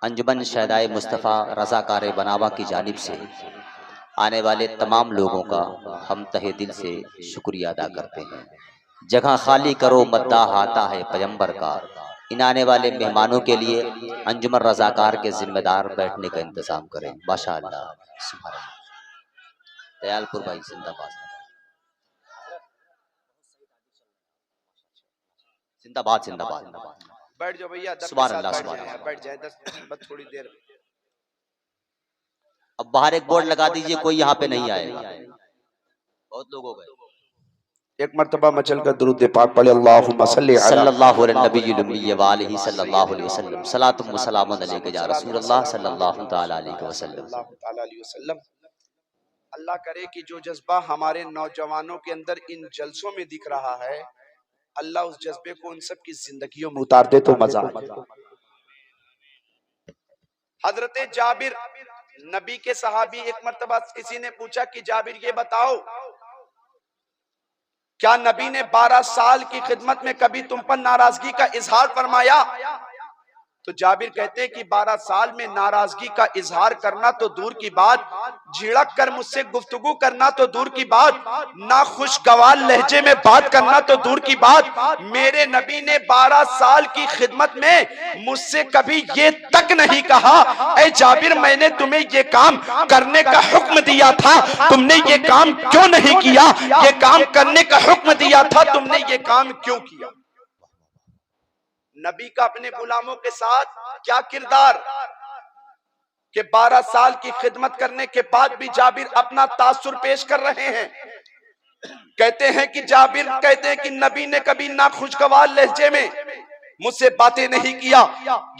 अंजुमन शहदाए मुस्तफ़ा रज़ाकार बनावा की जानिब से आने वाले तमाम लोगों का हम तहे दिल से शुक्रिया अदा करते हैं। जगह खाली करो मद्दाह आता है पैगंबर का। इन आने वाले मेहमानों के लिए अंजुमन रज़ाकार के जिम्मेदार बैठने का इंतजाम करें। माशाअल्लाह, सुभान अल्लाह। दयालपुर भाई जिंदाबाद, जिंदाबाद जिंदाबाद। बैठ जाओ भैया, सुभान अल्लाह, सुभान अल्लाह। बैठ जाए 10 मिनट, थोड़ी देर। अब बाहर एक बोर्ड लगा दीजिए, कोई यहाँ पे नहीं आएगा, बहुत लोग हो गए। एक मर्तबा मचल कर दुरूद पाक पढ़े, अल्लाहुम्मा सल्ली अला सल्लल्लाहु अलैहि नबी उम्मी व आलिहि सल्लल्लाहु अलैहि वसल्लम। सलातुम व सलामुन अलैका या रसूलल्लाह सल्लल्लाहु तआला अलैहि वसल्लम। अल्लाह करे कि जो जज्बा हमारे नौजवानों के अंदर इन जलसों में दिख रहा है, अल्लाह उस जज्बे को उन सब की जिंदगियों में उतार दे तो मजा आ जाए। हजरत जाबिर नबी के सहाबी, एक मर्तबा किसी ने पूछा कि जाबिर ये बताओ, क्या नबी ने 12 साल की खिदमत में कभी तुम पर नाराजगी का इजहार फरमाया? तो जाबिर कहते हैं कि 12 साल में नाराजगी का इजहार करना तो दूर की बात, झिड़क कर मुझसे गुफ्तगू करना तो दूर की बात, ना खुशगवार लहजे में बात करना तो दूर की बात, मेरे नबी ने 12 साल की खिदमत में मुझसे कभी ये तक नहीं कहा, ऐ जाबिर मैंने तुम्हें ये काम करने का हुक्म दिया था, तुमने ये काम क्यों नहीं किया, ये काम करने का हुक्म दिया था, तुमने ये काम क्यों किया। नबी का अपने गुलामों के साथ क्या किरदार कि 12 साल की खिदमत करने के बाद भी जाबिर अपना तासुर पेश कर रहे हैं। कहते हैं कि जाबिर कहते हैं कि नबी ने कभी ना खुशगवार लहजे में मुझसे बातें नहीं किया,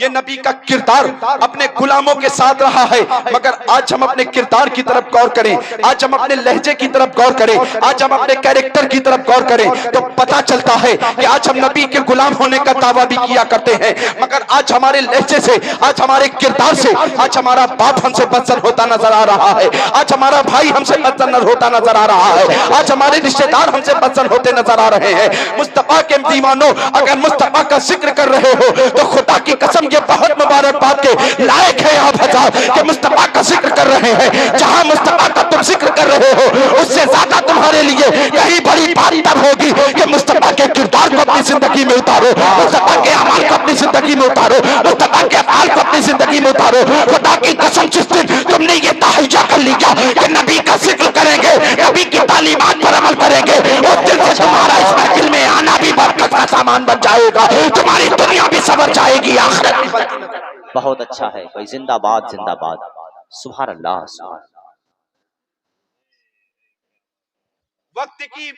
ये नबी का किरदार अपने गुलामों के साथ रहा है। मगर आज हम अपने किरदार की तरफ गौर करें, आज हम अपने लहजे की तरफ गौर करें, आज हम अपने कैरेक्टर की तरफ गौर करें तो पता चलता है कि आज हम नबी के गुलाम होने का दावा भी किया करते हैं, मगर आज हमारे लहजे से, आज हमारे किरदार से, आज हमारा बाप हमसे बदतर होता नजर आ रहा है, आज हमारा भाई हमसे बदतर होता नजर आ रहा है, आज हमारे रिश्तेदार हमसे बदतर होते नजर आ रहे हैं। मुस्तफा के दीवानों, अगर मुस्तफा का जिक्र कर रहे हो तो खुदा की कसम ये बहुत मुबारक बात के लायक है आप हज़ार कि मुस्तफा का जिक्र कर रहे हैं। जहां मुस्तफा का तुम जिक्र कर रहे हो उससे ज्यादा तुम्हारे लिए यही बड़ी बात तब होगी कि मुस्तफा के किरदार को अपनी जिंदगी में उतारो, मुस्तफा के अमाल को अपनी जिंदगी में उतारो, मुस्तफा के अमाल को अपनी जिंदगी में उतारो। खुदा की कसम जिस दिन तुमने ये तहैया कर लिया कि नबी का जिक्र करेंगे, नबी की तालीमात पर अमल करेंगे, उस दिन से तुम्हारा इस महफिल में आना भी बरकत का सामान बन जाएगा, तुम्हारी दुनिया भी सवर जाएगी, आखिरत भी बनती। बहुत अच्छा है भाई, जिंदाबाद जिंदाबाद, सुभान अल्लाह सुभान। वक्त की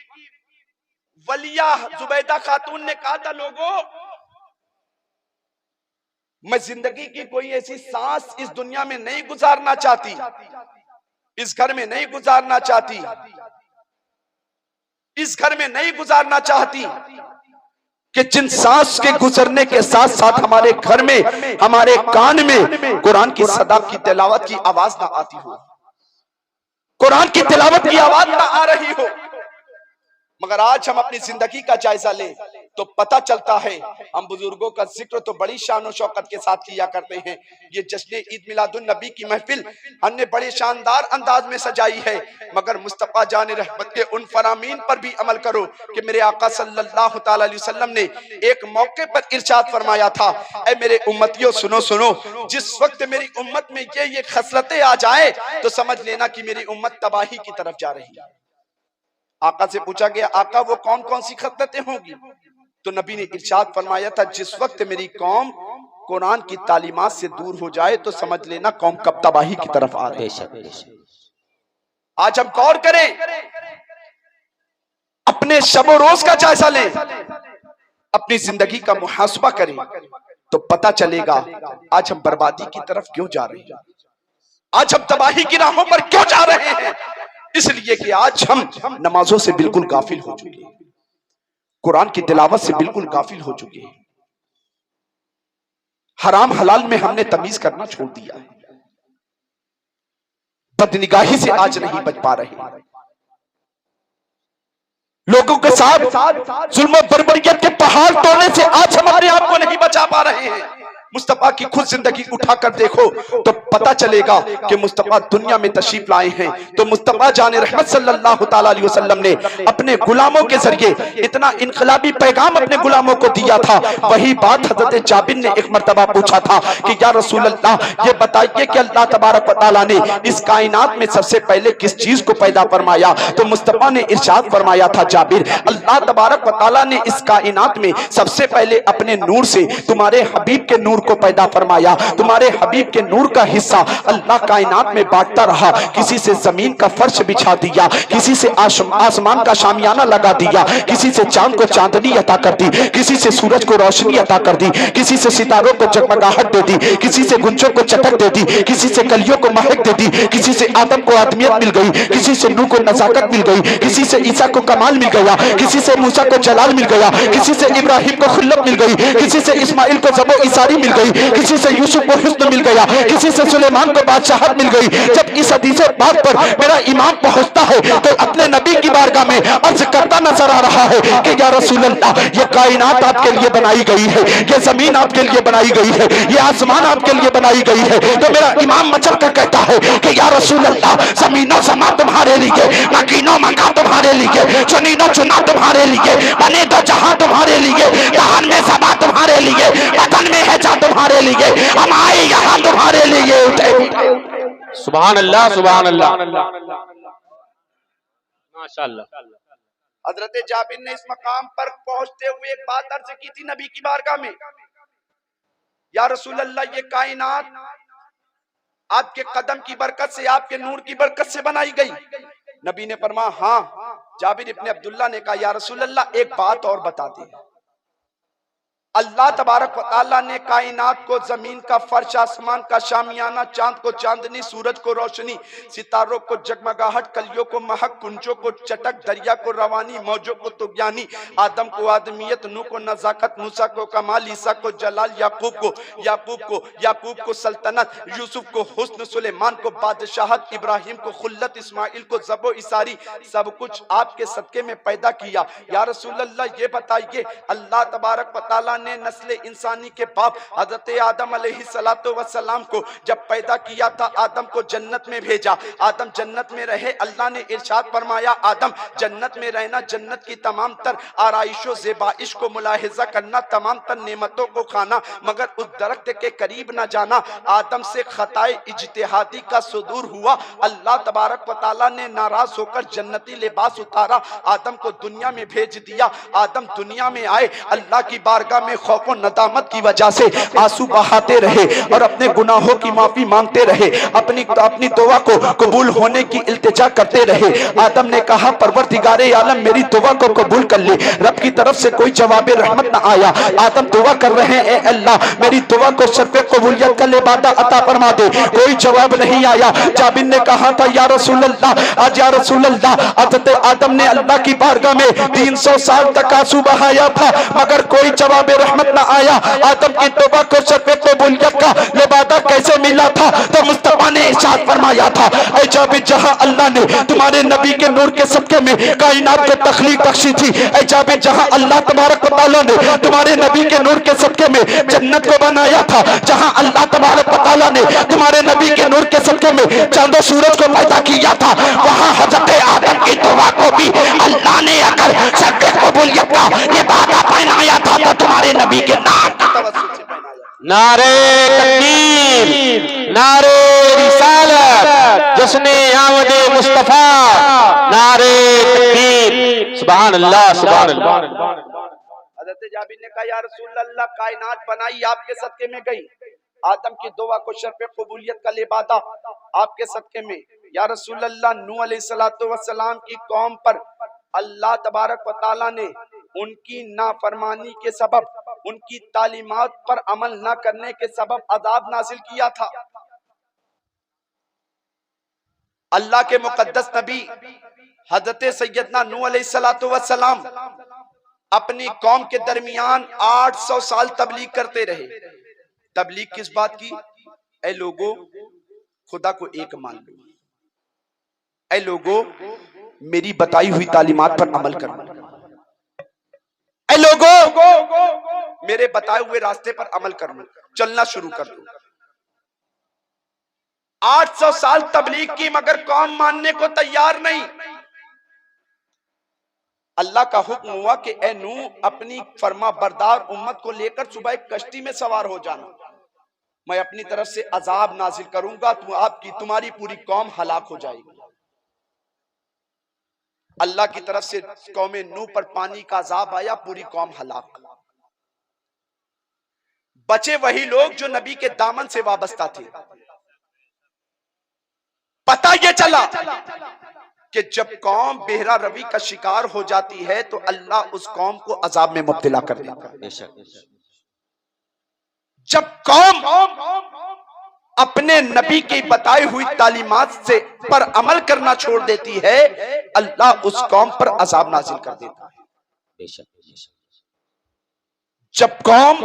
वलिया जुबैदा खातून ने कहा था, लोगों मैं जिंदगी की कोई ऐसी सांस इस दुनिया में नहीं गुजारना चाहती, इस घर में नहीं गुजारना चाहती, इस घर में नहीं गुजारना चाहती कि जिन सांस के गुजरने के साथ साथ हमारे घर में, हमारे कान में कुरान की सदा की तिलावत की आवाज ना आती हो, कुरान की तिलावत की आवाज ना आ रही हो। मगर आज हम अपनी जिंदगी का जायजा लें तो पता चलता है हम बुजुर्गों का जिक्र तो बड़ी शान और शौकत के साथ किया करते हैं। ये जश्न ईद मिलादुन नबी की महफिल हमने बड़े शानदार अंदाज में सजाई है, मगर मुस्तफा जान रहमत के उन फरामीन पर भी अमल करो कि मेरे आका सल्लल्लाहु ताला अलैहि वसल्लम ने एक मौके पर इरशाद फरमाया था, ऐ मेरे उम्मतियों सुनो सुनो, जिस वक्त मेरी उम्मत में ये खसलतें आ जाए तो समझ लेना कि मेरी उम्मत तबाही की तरफ जा रही है। आका से पूछा गया, आका वो कौन कौन सी खसलतें होंगी? तो नबी ने इरशाद फरमाया था, जिस वक्त मेरी कौम कुरान की तालीमात से दूर हो जाए तो समझ लेना कौम कब तबाही की तरफ आ रही है। आज हम गौर करें, अपने शबो रोज का जायजा लें, अपनी जिंदगी का मुहासबा करें तो पता चलेगा आज हम बर्बादी की तरफ क्यों जा रहे हैं, आज हम तबाही की राहों पर क्यों जा रहे हैं। इसलिए कि आज हम नमाजों से बिल्कुल गाफिल हो चुके हैं, कुरान की तिलावत से बिल्कुल गाफिल हो चुके हैं, हराम हलाल में हमने तमीज करना छोड़ दिया है, बदनिगाही से आज नहीं बच पा रहे, लोगों के साथ जुल्म बर्बरियत के पहाड़ तोड़ने से आज हम अपने आप को नहीं बचा पा रहे हैं। मुस्तफा की खुद जिंदगी उठाकर देखो तो पता चलेगा कि मुस्तफा दुनिया में तशरीफ लाए हैं तो मुस्तफा जाने रहमत सल्लल्लाहु ताला अलैहि वसल्लम ने अपने गुलामों के जरिए इतना इनकलाबी पैगाम अपने गुलामों को दिया था। वही बात हजरत जाबिर ने एक मर्तबा पूछा था कि या रसूल अल्लाह, ये बताइए कि अल्लाह तबारक व तआला ने इस कायनात में सबसे पहले किस चीज को पैदा फरमाया? तो मुस्तफा ने इरशाद फरमाया था, जाबिर अल्लाह तबारक व तआला ने इस कायनात में सबसे पहले अपने नूर से तुम्हारे हबीब के नूर को पैदा फरमाया। तुम्हारे हबीब के नूर का हिस्सा अल्लाह कायनात में बांटता रहा, किसी से जमीन का फर्श बिछा दिया, किसी से आसमान का शामियाना लगा दिया, किसी से चांद को चांदनी अता कर दी, किसी से सूरज को रोशनी अता कर दी, किसी से सितारों को जगमगाहट दे दी, किसी से गुंजों को चटक दे दी, किसी से कलियों को महक दे दी, किसी से आदम को आदमियत मिल गई, किसी से नूह को नजाकत मिल गई, किसी से ईसा को कमाल मिल गया, किसी से मूसा को जलाल मिल गया, किसी से इब्राहिम को खुल्लत मिल गई, किसी से इस्माइल को ज़बो इसारी मिल गई, किसी से यूसुफ को हुस्न मिल गया, किसी से सुलेमान को बादशाहत मिल गई। जब इस हदीस बात पर मेरा ईमान पहुंचता है तो अपने नबी की बारगाह में अर्ज करता नजर आ रहा है कि या रसूल अल्लाह, ये कायनात आपके लिए बनाई गई है, ये जमीन आपके लिए बनाई गई है, ये आसमान आपके लिए बनाई गई है। तो मेरा इमाम मचल कर कहता है कि या रसूल अल्लाह, जमीनों समा तुम्हारे लिए, मकीनों मका तुम्हारे लिए, चुनीनो चुना तुम्हारे लिए, बने दो जहां तुम्हारे लिए, जहान में सबा तुम्हारे लिए, वतन में है जा तुम्हारे लिए, हम आए यहाँ तुम्हारे लिए उठे। सुभान अल्लाह, सुभान अल्लाह, माशाअल्लाह। हजरत जाबिर ने इस मकाम पर पहुंचते हुए एक बात अर्ज की थी नबी की बारगाह में, या रसूल अल्लाह, ये कायनात आपके कदम की बरकत से, आपके नूर की बरकत से बनाई गई। नबी ने फरमाया हाँ। जाबिर इब्ने अब्दुल्ला ने कहा या रसूल अल्लाह, एक बात और बता दी। अल्लाह तबारक व तआला ने कायनात को जमीन का फर्श, आसमान का शामियाना, चांद को चांदनी, सूरज को रोशनी, सितारों को जगमगाहट, कलियों को महक, कुंजों को चटक, दरिया को रवानी, मौजों को तुगयानी, आदम को आदमियत, नूह को नजाकत, मूसा को कमाल, ईसा को जलाल, याकूब को सल्तनत, यूसुफ को हुस्न, सुलेमान को बादशाहत, इब्राहिम को खुल्लत, इस्माइल को ज़बो इसारी, सब कुछ आपके सदके में पैदा किया। या रसूल अल्लाह, ये बताइए, अल्लाह तबारक व तआला ने नस्ल इंसानी के बाप हजरत आदम अलैहिस्सलातु वस्सलाम को जब पैदा किया था, आदम को जन्नत में भेजा। आदम जन्नत में रहे, अल्लाह ने इरशाद फरमाया आदम जन्नत में रहना, जन्नत की तमाम तर आराइशो ज़ेबाइश को मुलाहिजा करना, तमाम तर नेमतों को खाना, मगर उस दरख्त के करीब ना जाना। आदम से खताए इज्तिहादी का सुदूर हुआ। अल्लाह तबारक व तआला ने नाराज होकर जन्नती लिबास उतारा, आदम को दुनिया में भेज दिया। आदम दुनिया में आए, अल्लाह की बारगाह में खौफ और नदामत की वजह से आंसू बहाते रहे और अपने गुनाहों की माफी मांगते रहे, अपनी दुआ को कबूल होने की इल्तिजा करते रहे। आदम ने कहा परवरदिगारे आलम, मेरी दुआ को कबूल कर ले। रब की तरफ से कोई जवाब रहमत न आया। आदम दुआ कर रहे हैं, ए अल्लाह मेरी दुआ को शर्फ़े कबूलियत का लिबादा अता फरमा दे। कोई जवाब नहीं आया। जाबिर ने कहा था या रसूल अल्लाह, आज या रसूल अल्लाह, हज़रत आदम ने अल्लाह की बारगाह में 300 साल तक आंसू बहाया था, मगर कोई जवाब रहमत न आया। आदम की तौबा को शर्फ़े कबूलियत का लिबादा कैसे मिला था? तो मुस्तफा ने इरशाद फरमाया था, ऐ जाबिर, जहां अल्लाह ने तुम्हारे नबी के नूर के सदके में कायनात को तखलीक बख्शी थी, ऐ जाबिर, जहां अल्लाह तबारक व तआला ने तुम्हारे नबी के नूर के सदके में जन्नत को बनाया था, जहां अल्लाह तबारक व तआला ने तुम्हारे नबी के नूर के सदके में चांदो सूरज को पैदा किया था, वहां हजरत आदम की दुआ को भी अल्लाह ने अगर शर्फ़े कबूलियत का लिबादा पहनाया था तो तुम्हारे नबी के नाम की तवज्जुह से पहनाया। नारे तकबीर, नारे रिसालत, जश्ने आमदे मुस्तफा, नारे तकबीर, सुभान अल्लाह, सुभान अल्लाह। हज़रत जाबिर ने कहा या रसूल अल्लाह, कायनात बनाई आपके सदके में गई, आदम की दुआ को शर्फ़े कबूलियत का लिबादा आपके सदके में। या रसूल अल्लाह, नूह अलैहिस्सलातु वस्सलाम की कौम पर अल्लाह तबारक व तआला ने उनकी नाफरमानी के सबब, उनकी तालीमात पर अमल न करने के सबब अजाब नाजिल किया था। अल्लाह के मुकद्दस नबी हजरत सैयदना नूह अलैहिस्सलातु वस्सलाम अपनी कौम के दरमियान 800 साल तबलीग करते रहे। तबलीग किस बात की? ऐ लोगों, खुदा को एक मान लो। ऐ लोगों, मेरी बताई हुई तालीमात पर अमल करो। ऐ लोगों, मेरे बताए हुए रास्ते पर अमल कर लो, चलना शुरू कर दो। 800 साल तबलीग की, मगर कौम मानने को तैयार नहीं। अल्लाह का हुक्म हुआ कि ए नूह, अपनी फरमा बरदार उम्मत को लेकर सुबह एक कश्ती में सवार हो जाना, मैं अपनी तरफ से अजाब नाजिल करूंगा, तुम्हारी पूरी कौम हलाक हो जाएगी। अल्लाह की तरफ से कौम नूह पर पानी का अजाब आया, पूरी कौम हलाक। बचे वही लोग जो नबी के दामन से वाबस्ता थे। पता ये चला कि जब कौम बेहरा रवि का शिकार हो जाती है तो अल्लाह उस कौम को अजाब में मुब्तला कर देता है। जब कौम अपने नबी की बताई हुई तालीमात से पर अमल करना छोड़ देती है, अल्लाह उस कौम पर अजाब नाजिल कर देता है। जब कौम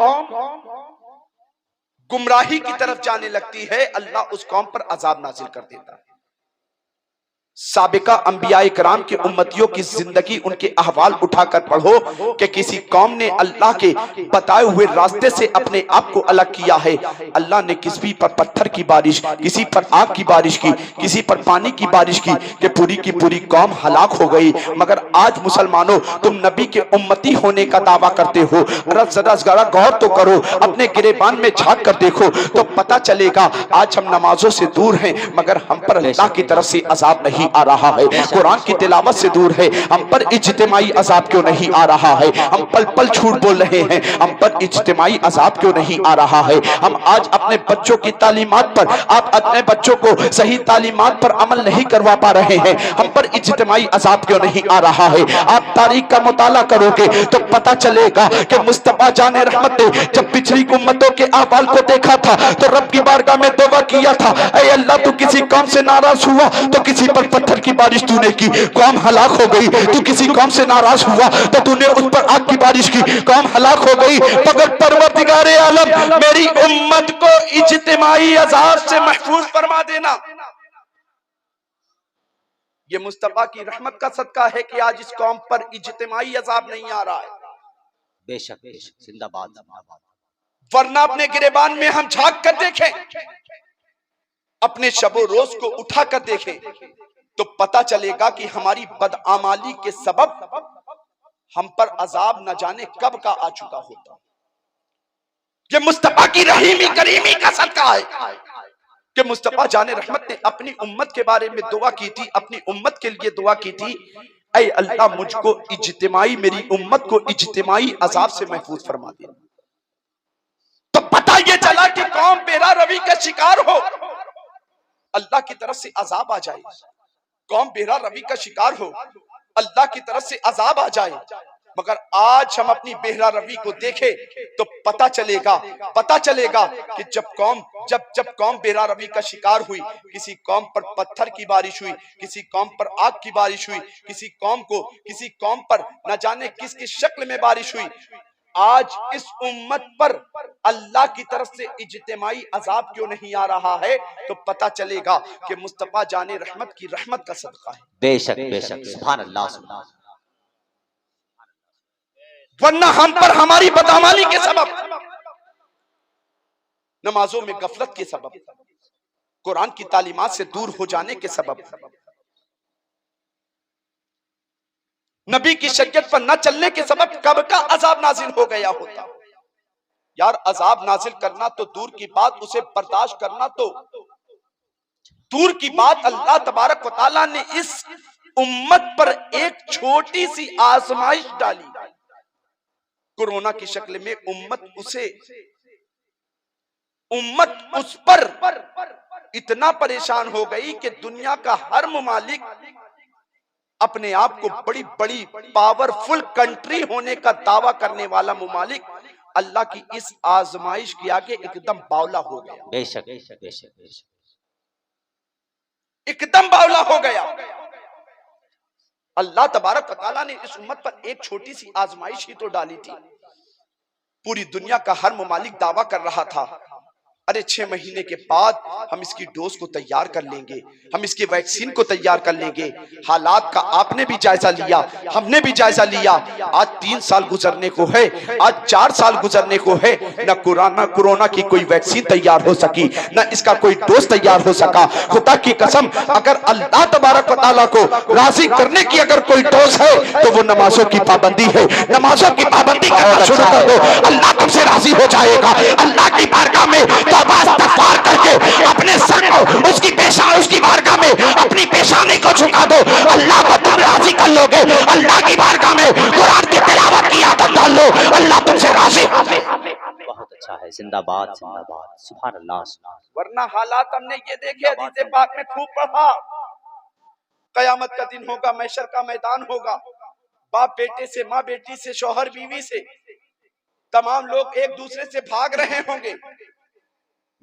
गुमराही की तरफ जाने लगती है, अल्लाह उस कौम पर अजाब नाजिल कर देता है। साबिका अंबिया इकराम के उम्मतियों की जिंदगी, उनके अहवाल उठाकर पढ़ो कि किसी कौम ने अल्लाह के बताए हुए रास्ते से अपने आप को अलग किया है। अल्लाह ने किसी पर पत्थर की बारिश, किसी पर आग की बारिश की, किसी पर पानी की बारिश की कि पूरी की पूरी कौम हलाक हो गई। मगर आज मुसलमानों, तुम नबी के उम्मती होने का दावा करते हो। जरा गौर तो करो, अपने गिरेबान में झांक कर देखो तो पता चलेगा आज हम नमाजों से दूर हैं मगर हम पर अल्लाह की तरफ से अजाब नहीं आ रहा है। कुरान की तिलावत से दूर है, हम पर इज्तिमाई अजाब क्यों नहीं आ रहा है। हम पल पल झूठ बोल रहे हैं, हम पर इज्तिमाई अजाब क्यों नहीं आ रहा है। हम आज अपने बच्चों की तालीमात पर, आप अपने बच्चों को सही तालीमात पर अमल नहीं करवा पा रहे हैं, हम पर इज्तिमाई अजाब क्यों नहीं आ रहा है। आप तारीख का मुताला करोगे तो पता चलेगा कि मुस्तफा जाने रहमत ने जब पिछली उम्मतों के अहवाल को देखा था तो रब की बारगाह में दुआ किया था, ऐ अल्लाह तू किसी कौम से नाराज हुआ तो किसी पर पत्थर की बारिश तूने की, कौम हलाक हो गई। तू किसी कौम से नाराज हुआ तो तूने उस पर आग की बारिश की, कौम हलाक हो गई। मगर परवरदिगारे आलम मेरी उम्मत को इज्तिमाई अजाब से महफूज फरमा देना। ये मुस्तफा की रहमत का सदका है कि आज इस कौम पर इज्तिमाई अजाब नहीं आ रहा है। बेशक बेशक, जिंदाबाद जिंदाबाद। वरना अपने गिरेबान में हम झांक कर देखें, अपने शबो रोज को उठा कर देखें तो पता चलेगा कि हमारी बदआमाली के सबब हम पर अजाब न जाने कब का आ चुका होता। ये मुस्तफा की रहीमी करीमी का सदका है कि मुस्तफा जाने रहमत ने अपनी उम्मत के बारे में दुआ की थी, अपनी उम्मत के लिए दुआ की थी, ऐ अल्लाह मुझको इज्तिमाई, मेरी उम्मत को इज्तिमाई अजाब से महफूज फरमा दे। तो पता ये चला कि कौम बेरा रवि का शिकार हो, अल्लाह की तरफ से अजाब आ जाए। कौम बेरा रवि का शिकार हो, अल्लाह की तरफ से अजाब आ जाए। मगर आज हम अपनी बेहरा रवि को देखें तो पता चलेगा कि जब कौम बेहरा रवि का शिकार हुई, किसी कौम पर पत्थर की बारिश हुई, किसी कौम पर आग की बारिश हुई, किसी कौम पर न जाने किस किस शक्ल में बारिश हुई। आज इस उम्मत पर अल्लाह की तरफ से इज्तिमाई अजाब क्यों नहीं आ रहा है तो पता चलेगा कि मुस्तफा जाने रहमत की रहमत का सदका है। बेशक बेशक, सुभान अल्लाह सुभान अल्लाह। वरना हम पर हमारी बदआमाली के सबब, नमाजों में गफलत के सबब, कुरान की तालीमात से दूर हो जाने के सबब, नबी की शरीयत पर न चलने के सबब कब का अजाब नाजिल हो गया होता। यार अजाब नाजिल करना तो दूर की बात, उसे बर्दाश्त करना तो दूर की बात। अल्लाह तबारक व तआला ने इस उम्मत पर एक छोटी सी आजमाइश डाली कोरोना की शक्ल में। उम्मत उस पर इतना परेशान हो गई कि दुनिया का हर मुमालिक अपने आप को बड़ी बड़ी पावरफुल कंट्री होने का दावा करने वाला मुमालिक अल्लाह की इस आजमाइश के आगे एकदम बावला हो गया। बेशक बेशक बेशक, एकदम बावला हो गया। अल्लाह तबारक व तआला ने इस उम्मत पर एक छोटी सी आजमाइश ही तो डाली थी। पूरी दुनिया का हर मुमालिक दावा कर रहा था, अरे 6 महीने के बाद हम इसकी डोज को तैयार कर लेंगे, हम इसकी वैक्सीन को तैयार कर लेंगे। हालात का आपने भी जायजा लिया, हमने भी जायजा लिया। आज 3 साल गुजरने को है, आज 4 साल गुजरने को है, न कोरोना की कोई वैक्सीन तैयार हो सकी, न इसका कोई डोज तैयार हो सका। खुदा की कसम, अगर अल्लाह तबारक व तआला को राजी करने की अगर कोई डोज है तो वो नमाजों की पाबंदी है। नमाजों की पाबंदी करना शुरू कर दो, अल्लाह तुमसे राजी हो जाएगा। अल्लाह की बारगाह में तौबा इस्तगफार करके अपने सर को उसकी बारगाह में अपनी पेशानी को झुका दो, अल्लाह को तुम राजी कर लोगे। अल्लाह की बारगाह में कुरान की तिलावत की आदत डाल लो, अल्लाह तुमसे राजी। बहुत अच्छा है, जिंदाबाद जिंदाबाद, सुभान अल्लाह सुभान। वरना हालात हमने ये देखे, हदीस पाक में खूब पढ़ा, कयामत का दिन होगा, महशर का मैदान होगा, बाप बेटे से, माँ बेटी से, शौहर बीवी से, तमाम लोग एक दूसरे से भाग रहे होंगे।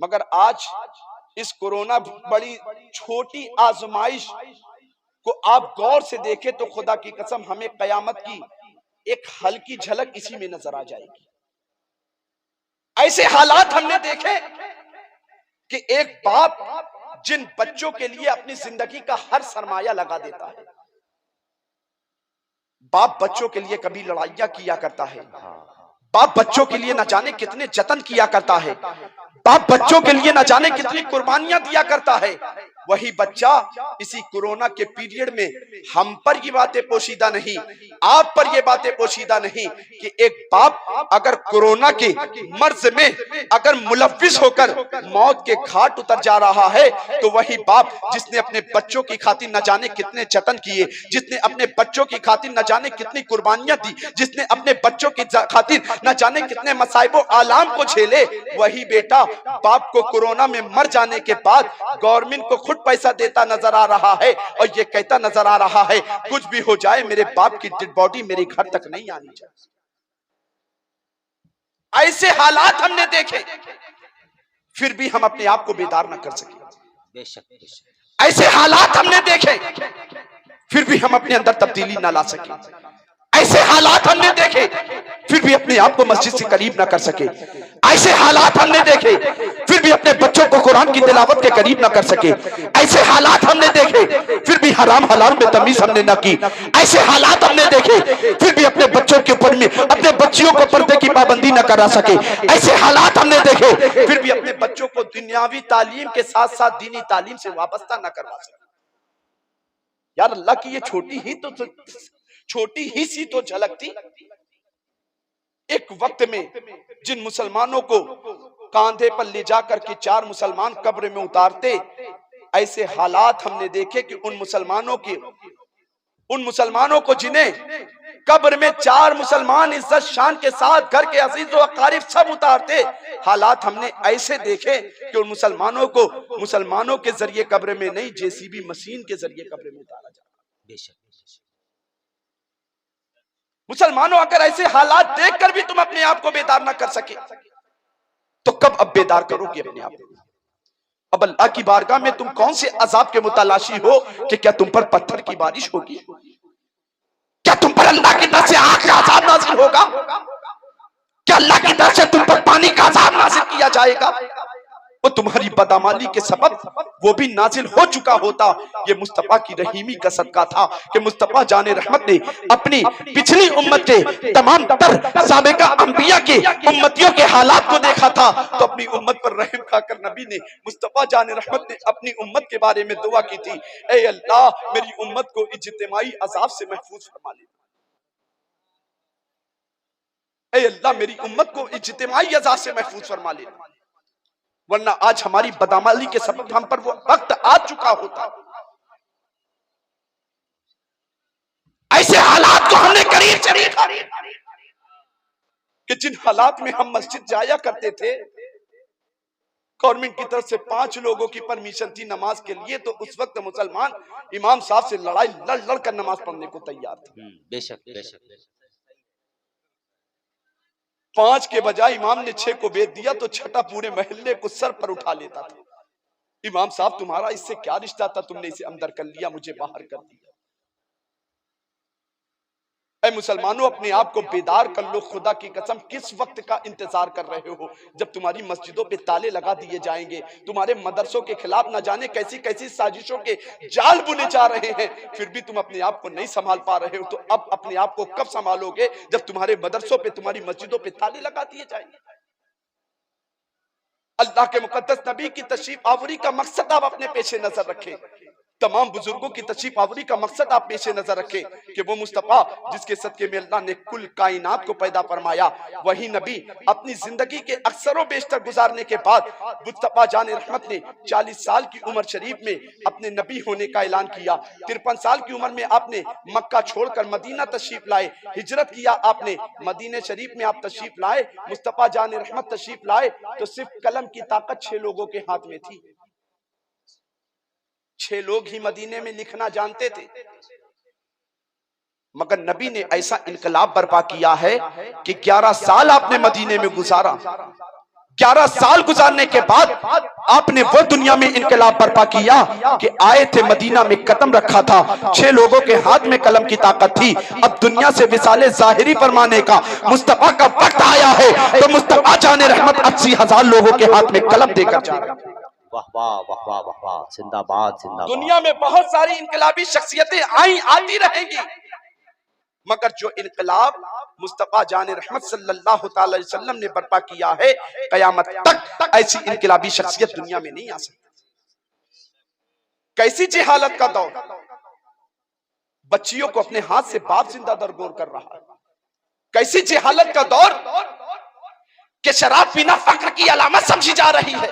मगर आज इस कोरोना बड़ी छोटी आजमाइश को आप गौर से देखें तो खुदा की कसम हमें कयामत की एक हल्की झलक इसी में नजर आ जाएगी। ऐसे हालात हमने देखे कि एक बाप जिन बच्चों के लिए अपनी जिंदगी का हर सरमाया लगा देता है। बाप बच्चों के लिए कभी लड़ाइयां किया करता है, बाप बच्चों के लिए न जाने कितने जतन किया करता है, बाप बच्चों के लिए न जाने कितनी कुर्बानियां दिया करता है। वही बच्चा इसी कोरोना के पीरियड में हम पर ये बातें पोशीदा नहीं, आप पर ये बातें पोशीदा नहीं कि एक बाप अगर कोरोना के मर्ज में अगर मुलव्विस होकर मौत के घाट उतर जा रहा है, तो वही बाप जिसने अपने बच्चों की खातिर न जाने कितने जतन किए, जिसने अपने बच्चों की खातिर न जाने कितनी कुर्बानियां दी, जिसने अपने बच्चों की खातिर न जाने कितने मसाइबो आलाम को झेले, वही बेटा बाप को कोरोना में मर जाने के बाद गवर्नमेंट को खुद पैसा देता नजर आ रहा है और ये कहता नजर आ रहा है कुछ भी हो जाए मेरे बाप की डेड बॉडी मेरे घर तक नहीं आनी चाहिए। ऐसे हालात हमने देखे, फिर भी हम अपने आप को बेदार न कर सके। बेशक ऐसे हालात हमने देखे, फिर भी हम अपने अंदर तब्दीली न ला सके। ऐसे हालात हमने देखे, फिर भी अपने आप को मस्जिद से करीब ना कर सके। ऐसे हालात हमने देखे, फिर भी अपने बच्चों को कुरान की तिलावत के करीब ना कर सके। ऐसे हालात हमने देखे, फिर भी हराम हलाल में तमीज हमने ना की। ऐसे हालात हमने देखे, फिर भी अपने बच्चों के ऊपर में अपने बच्चियों को पर्दे की पाबंदी ना करा सके। ऐसे हालात हमने देखे, फिर भी अपने बच्चों को दुनियावी तालीम के साथ साथ दीनी तालीम से वाबस्ता ना करवा सके। यार अल्लाह की ये छोटी ही सी तो झलक थी। एक वक्त में जिन मुसलमानों को कांधे पर ले जाकर के 4 मुसलमान कब्र में उतारते, ऐसे हालात हमने देखे कि उन मुसलमानों को जिन्हें कब्र में 4 मुसलमान इज्जत शान के साथ घर के अजीज व अकारिब सब उतारते, हालात हमने ऐसे देखे कि उन मुसलमानों के जरिए कब्र में नहीं, जेसीबी मशीन के जरिए कब्र में उतारा जाता। बेशक मुसलमानों, अगर ऐसे हालात देखकर भी तुम अपने आप को बेदार ना कर सके, तो कब अब बेदार करोगे अपने आप को? अब अल्लाह की बारगाह में तुम कौन से अजाब के मुतलाशी हो कि क्या तुम पर पत्थर की बारिश होगी? क्या तुम पर अल्लाह की तरफ से आग का अजाब नाजिल होगा? क्या अल्लाह की तरफ से तुम पर पानी का अजाब नाजिल किया जाएगा? वो तुम्हारी बदामाली के सबब वो भी नाजिल हो चुका होता। ये मुस्तफा की रहीमी का सदका था कि मुस्तफा जाने रहमत ने अपनी पिछली उम्मत के तमाम तर साबिका अंबिया के उम्मतियों के हालात को देखा था, तो अपनी उम्मत पर रहम खाकर नबी ने मुस्तफा जाने रहमत ने अपनी उम्मत के बारे में दुआ की थी, ऐ अल्लाह मेरी उम्मत को इज्तिमाई अजाब से महफूज फरमा ले। ऐ अल्लाह मेरी उम्मत को इज्तिमाई अजाब से महफूज फरमा ले, वरना आज हमारी बदामाली के सबब हम पर वो वक्त आ चुका होता। ऐसे हालात को हमने करीब से देखा कि जिन हालात में हम मस्जिद जाया करते थे, गवर्नमेंट की तरफ से 5 लोगों की परमिशन थी नमाज के लिए, तो उस वक्त मुसलमान इमाम साहब से लड़ कर नमाज पढ़ने को तैयार थे। बेशक बेशक 5 के बजाय इमाम ने 6 को भेज दिया, तो छठा पूरे महल्ले को सर पर उठा लेता था। इमाम साहब तुम्हारा इससे क्या रिश्ता था, तुमने इसे अंदर कर लिया, मुझे बाहर कर दिया। ऐ मुसलमानों, अपने आप को बेदार कर लो। खुदा की कसम, किस वक्त का इंतजार कर रहे हो जब तुम्हारी मस्जिदों पे ताले लगा दिए जाएंगे, तुम्हारे मदरसों के खिलाफ न जाने कैसी कैसी साजिशों के जाल बुने जा रहे हैं, फिर भी तुम अपने आप को नहीं संभाल पा रहे हो। तो अब अपने आप को कब संभालोगे जब तुम्हारे मदरसों पे तुम्हारी मस्जिदों पे ताले लगा दिए जाएंगे? अल्लाह के मुकद्दस नबी की तशरीफ आवरी का मकसद आप अपने पेशे नजर रखें। तमाम बुजुर्गों की तशरीफ आवरी का मकसद आप पेशे नजर रखें कि वो मुस्तफा जिसके सदके में अल्लाह ने कुल कायनात को पैदा फरमाया, वही नबी अपनी जिंदगी के अक्सरों बेशतर गुजारने के बाद मुस्तफा जाने रहमत ने 40 साल की उम्र शरीफ में अपने नबी होने का ऐलान किया। 53 साल की उम्र में आपने मक्का छोड़कर मदीना तशरीफ लाए, हिजरत किया आपने, मदीने शरीफ में आप तशरीफ लाए, मुस्तफा जाने रहमत तशरीफ लाए, तो सिर्फ कलम की ताकत 6 लोगों के हाथ में थी। 6 लोग ही मदीने में लिखना जानते थे, मगर नबी ने ऐसा इनकलाब बर्पा किया है कि 11 साल आपने मदीने में गुजारा। 11 साल गुजारने के बाद आपने वो दुनिया में इनकलाब बर्पा किया कि आए थे मदीना में कदम रखा था, 6 लोगों के हाथ में कलम की ताकत थी। अब दुनिया से विसाले जाहिरी फरमाने का मुस्तफा का वक्त आया है, तो मुस्तफा जाने रहमत 80,000 लोगों के हाथ में कलम देकर जा रहे हैं। वाह वाह वाह वाह वाह वाह, जिंदाबाद जिंदाबाद। दुनिया में बहुत सारी इनकलाबी शख्सियतें आई आती रहेंगी, मगर जो इनकलाब मुस्तफा जान रहमत सल्लल्लाहु ताला अलैहि वसल्लम ने बर्पा किया है, कयामत तक ऐसी इनकलाबी शख्सियत दुनिया में नहीं आ सकती। कैसी जहालत का दौर, बच्चियों को अपने हाथ से बाप जिंदा दरगोर कर रहा है। कैसी जहालत का दौर कि शराब पीना फक्र की अलामत समझी जा रही है।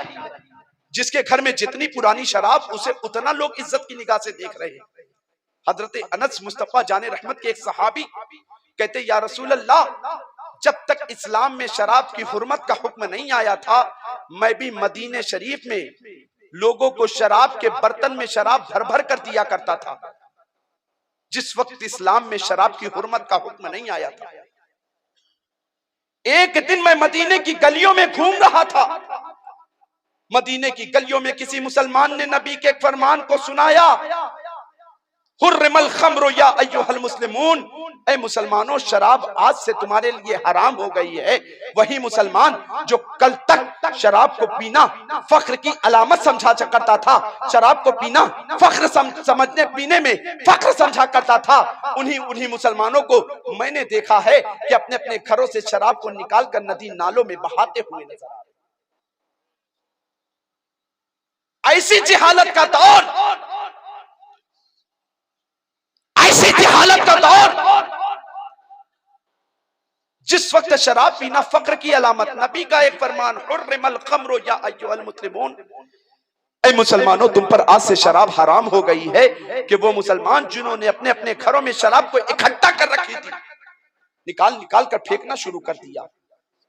जिसके घर में जितनी पुरानी शराब, उसे उतना लोग इज्जत की निगाह से देख रहे हैं। हजरत अनस मुस्तफा जाने रहमत के एक सहाबी कहते, या रसूल अल्लाह, जब तक इस्लाम में शराब की हुर्मत का हुक्म नहीं आया था, मैं भी मदीने शरीफ में लोगों को शराब के बर्तन में शराब भर भर कर दिया करता था। जिस वक्त इस्लाम में शराब की हुर्मत का हुक्म नहीं आया था, एक दिन मैं मदीने की गलियों में घूम रहा था। मदीने की गलियों में किसी मुसलमान ने नबी के फरमान को सुनाया, हुर्रिमल खम्रु या अय्युहल मुस्लिमून, ऐ मुसलमानों, शराब आज से तुम्हारे लिए हराम हो गई है। वही मुसलमान जो कल तक शराब को पीना फख्र की अलामत समझा करता था, शराब को पीना फख्र समझने पीने में फख्र समझा करता था, उन्हीं मुसलमानों को मैंने देखा है कि अपने अपने घरों से शराब को निकाल कर नदी नालों में बहाते हुए नजर आ रहे। ऐसी जहालत का दौर, ऐसी जहालत का दौर, जिस वक्त शराब पीना फक्र की अलामत, नबी का एक फरमान, हुर्रिमल खम्रु या अय्युहल मुस्लिमून, ऐ मुसलमानों, तुम पर आज से शराब हराम हो गई है। कि वो मुसलमान जिन्होंने अपने अपने घरों में शराब को इकट्ठा कर रखी थी, निकाल निकाल कर फेंकना शुरू कर दिया।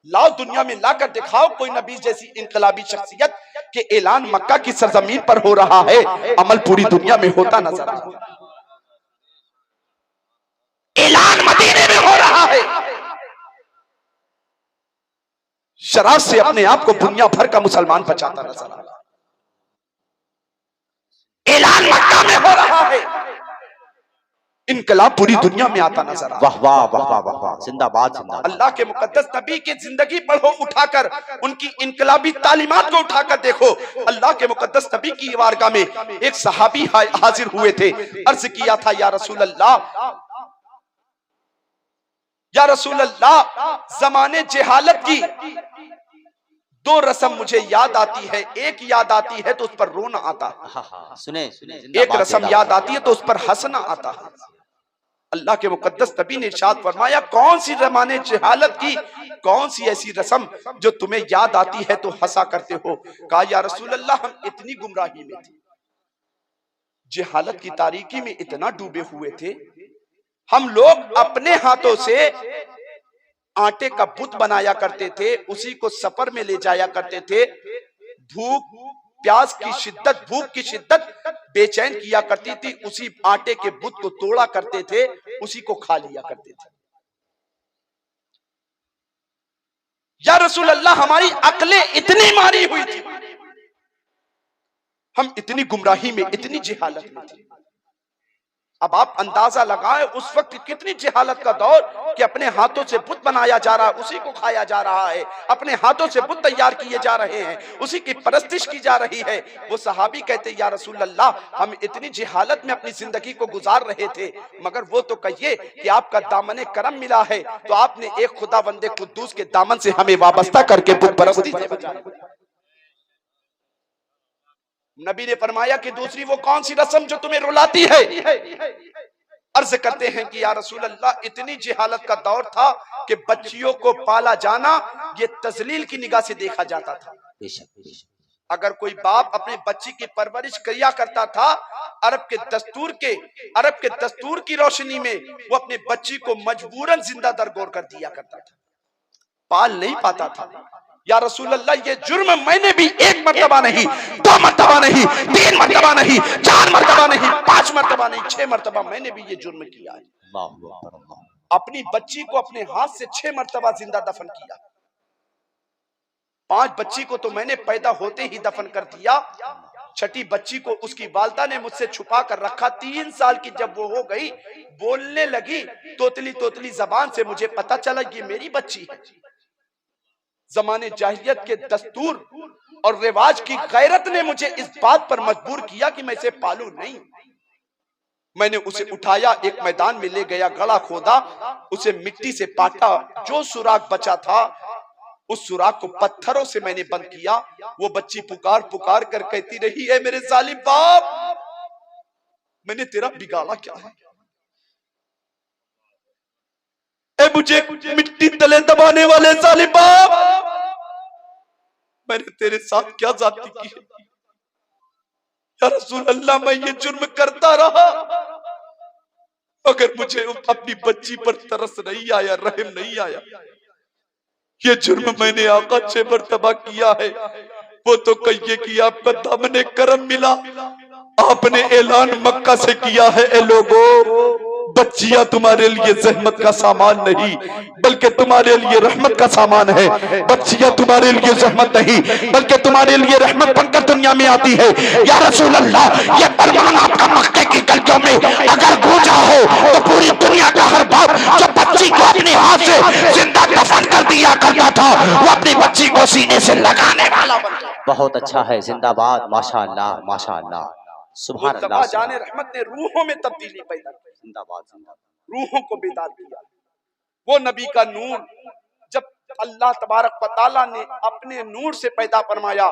लाओ, दुनिया में लाकर दिखाओ कोई नबी जैसी इनकलाबी शख्सियत के ऐलान मक्का की सरजमीन पर हो रहा है, अमल पूरी दुनिया में होता नजर आ रहा है। ऐलान मदीने में हो रहा है। शराब से अपने आप को दुनिया भर का मुसलमान बचाता नजर आ रहा है। ऐलान मक्का में हो रहा है, इनकलाब पूरी दुनिया में आता नजर आ रहा है। वाह वाह वाह वाह वाह वाह, जिंदाबाद जिंदाबाद। अल्लाह के मुकद्दस नबी की जिंदगी पढ़ो उठाकर, उनकी इनकलाबी तालीमात को उठाकर देखो। अल्लाह के मुकद्दस नबी की वारगाह में एक सहाबी हाजिर हुए थे। अर्ज किया था, या रसूल अल्लाह, या रसूल अल्लाह, जमाने जहालत की दो रस्म मुझे याद आती है। एक याद आती है तो उस पर रोना आता है, सुने सुने, एक रस्म याद आती है तो उस पर हंसना आता है। अल्लाह के मुकद्दस नबी ने इरशाद फरमाया, कौन सी जमाने जहालत की कौन सी ऐसी रस्म जो तुम्हें याद आती है तो हंसा करते हो? कहा, या रसूल अल्लाह, हम इतनी गुमराही में थे, जहालत की तारीकी में इतना डूबे हुए थे, हम लोग अपने हाथों से आटे का बुत बनाया करते थे, उसी को सफर में ले जाया करते थे। भूख प्यास की शिद्दत, भूख की शिद्दत बेचैन किया करती थी, उसी आटे के बुत को तोड़ा करते थे, उसी को खा लिया करते थे। या रसूल अल्लाह, हमारी अक्लें इतनी मारी हुई थी, हम इतनी गुमराही में, इतनी जहालत में थे। अब आप अंदाजा लगाएं उस वक्त कितनी जहालत का दौर कि अपने हाथों से बुत बनाया जा रहा है, उसी को खाया जा रहा है, अपने हाथों से बुत तैयार किए जा रहे हैं, उसी की परस्तिश की जा रही है। वो सहाबी कहते, या रसूल अल्लाह, हम इतनी जहालत में अपनी जिंदगी को गुजार रहे थे, मगर वो तो कहिए कि आपका दामने करम मिला है, तो आपने एक खुदावंदे कुद्दूस के दामन से हमें वाबस्ता करके बुत परस्ती से बचाया। नबी ने फरमाया कि दूसरी वो कौन सी रस्म जो तुम्हें रुलाती है? अर्ज करते हैं कि या रसूल अल्लाह, इतनी जहालत का दौर था कि बच्चियों को पाला जाना ये तजलील की निगाह से देखा जाता था। अगर कोई बाप अपने बच्ची की परवरिश किया करता था, अरब के दस्तूर की रोशनी में वो अपने बच्ची को मजबूरन जिंदा दरगोर कर दिया करता था, पाल नहीं पाता था। या रसूल अल्लाह, ये जुर्म मैंने भी एक मर्तबा नहीं, दो मर्तबा नहीं, तीन मर्तबा नहीं, चार मर्तबा नहीं, पांच मर्तबा नहीं, 6 मर्तबा मैंने भी ये जुर्म किया है। अपनी बच्ची को अपने हाथ से 6 मर्तबा जिंदा दफन किया। 5 बच्ची को तो मैंने पैदा होते ही दफन कर दिया, 6ठी बच्ची को उसकी वालदा ने मुझसे छुपा कर रखा। 3 साल की जब वो हो गई, बोलने लगी तोतली तोतली जबान से, मुझे पता चला ये मेरी बच्ची है। जमाने जाहिलियत के दस्तूर और रिवाज की गैरत ने मुझे इस बात पर मजबूर किया कि मैं इसे पालूं नहीं। मैंने उसे उठाया, एक मैदान में ले गया, गला खोदा, उसे मिट्टी से पाटा, जो सुराख बचा था उस सुराख को पत्थरों से मैंने बंद किया। वो बच्ची पुकार पुकार कर कहती रही, है मेरे जालिम बाप, मैंने तेरा बिगाड़ा क्या है? ए मुझे मिट्टी तले दबाने वाले जालिम बाप, मैंने तेरे साथ क्या जाती की है? या रसूल अल्लाह, मैं ये जुर्म करता रहा मगर मुझे अपनी बच्ची पर तरस नहीं आया, रहम नहीं आया। ये जुर्म मैंने आका 6 मरतबा किया है। वो तो कहिए कि आपका दामने करम मिला, आपने ऐलान मक्का से किया है, ए लोगों, बच्चियां तुम्हारे लिए जहमत का सामान नहीं बल्कि तुम्हारे लिए रहमत का सामान है। बच्चियां तुम्हारे लिए जहमत नहीं बल्कि तुम्हारे लिए रहमत बनकर दुनिया में आती है। या रसूल अल्लाह, ये फरमान आपका मक्के की गलियों में अगर गूंजा हो तो पूरी दुनिया का हर बाप जो बच्ची को अपने हाथ से जिंदा दफन कर दिया करता था, वो अपनी बच्ची को सीने से लगाने वाला बन गया। बहुत अच्छा है, जिंदाबाद, माशाअल्लाह माशाअल्लाह, सुभान अल्लाह। जाने रहमत ने रूहों में तब्दीली पैदा की, जिंदाबाद जिंदाबाद, रूहों को बेदार किया। वो नबी का नूर जब अल्लाह तबारक व तआला ने अपने नूर से पैदा फरमाया,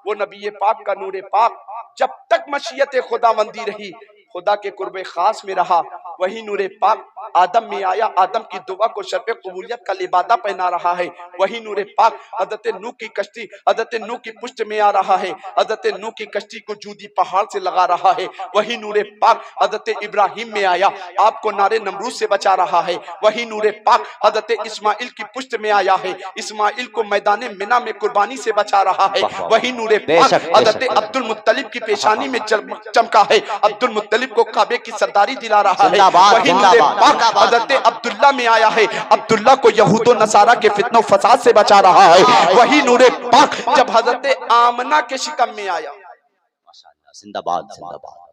वो नबी पाक का नूर पाक जब तक मशीयत खुदावंदी रही, खुदा के कुर्बे खास में रहा, वही नूर पाक आदम में आया, आदम की दुआ को शर्फ़े कबूलियत का लिबादा पहना रहा है। वही नूर पाक हज़रत नूह की कश्ती, हज़रत नूह की पुष्ट में आ रहा है, हज़रत नूह की कश्ती को जूदी पहाड़ से लगा रहा है। वही नूर पाक हज़रत इब्राहिम में आया, आपको नारे नमरूद से बचा रहा है। वही नूर पाक हज़रत इस्माइल की पुष्ट में आया है, इस्माइल को मैदान मिना में कुर्बानी से बचा रहा है। वही नूर पाक हज़रत अब्दुल मुत्तलिब की पेशानी में चमका है, अब्दुल मुत्तलिब को काबे की सरदारी दिला रहा है। वही नूर पाक हज़रत अब्दुल्ला में आया है, अब्दुल्ला को यहूदो नसारा के फितनो फसाद से बचा रहा है। वही नूर पाक जब हज़रत आमना के शिकम में आया, माशाअल्लाह, जिंदाबाद जिंदाबाद,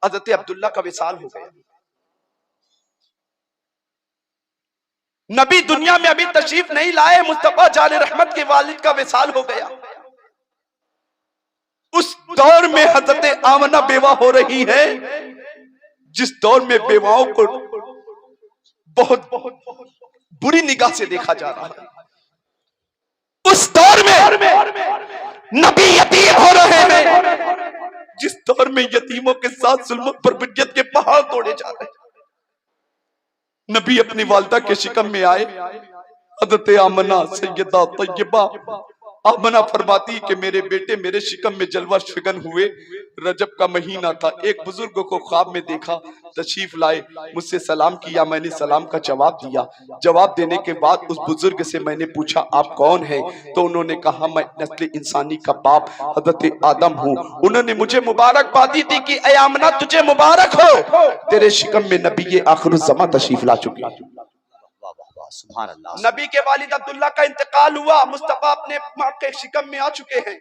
हज़रत अब्दुल्ला का विसाल हो गया। नबी दुनिया में अभी तशरीफ नहीं लाए, मुस्तफा जाने रहमत के वालिद का विसाल हो गया। उस दौर में हज़रत आमना बेवा हो रही है, जिस दौर में बेवाओं को बहुत बुरी निगाह से देखा जा रहा है। उस दौर में नबी यतीम हो रहे हैं, जिस दौर में यतीमों के साथ जुल्म पर बिद्यत के पहाड़ तोड़े जा रहे हैं। नबी अपनी वालदा के शिकम में आए, हज़रत आमना सैयदा तय्यबा आमना फरमाती कि मेरे बेटे मेरे शिकम में जलवा शिकन हुए, रजब का महीना था, एक बुजुर्ग को ख्वाब में देखा, तशरीफ लाए, मुझसे सलाम किया, मैंने सलाम का जवाब दिया। जवाब देने के बाद उस बुजुर्ग से मैंने पूछा आप कौन है? तो उन्होंने कहा मैं नस्ल इंसानी का बाप हज़रत आदम हूँ। उन्होंने मुझे मुबारकबादी दी कि ऐ आमना तुझे मुबारक हो, तेरे शिकम में नबी आखिरुज़्ज़मा तशरीफ ला चुके। सुभान अल्लाह। नबी के वालिद अब्दुल्ला का इंतकाल हुआ, मुस्तफा अपने माँ के शिकम में आ चुके हैं।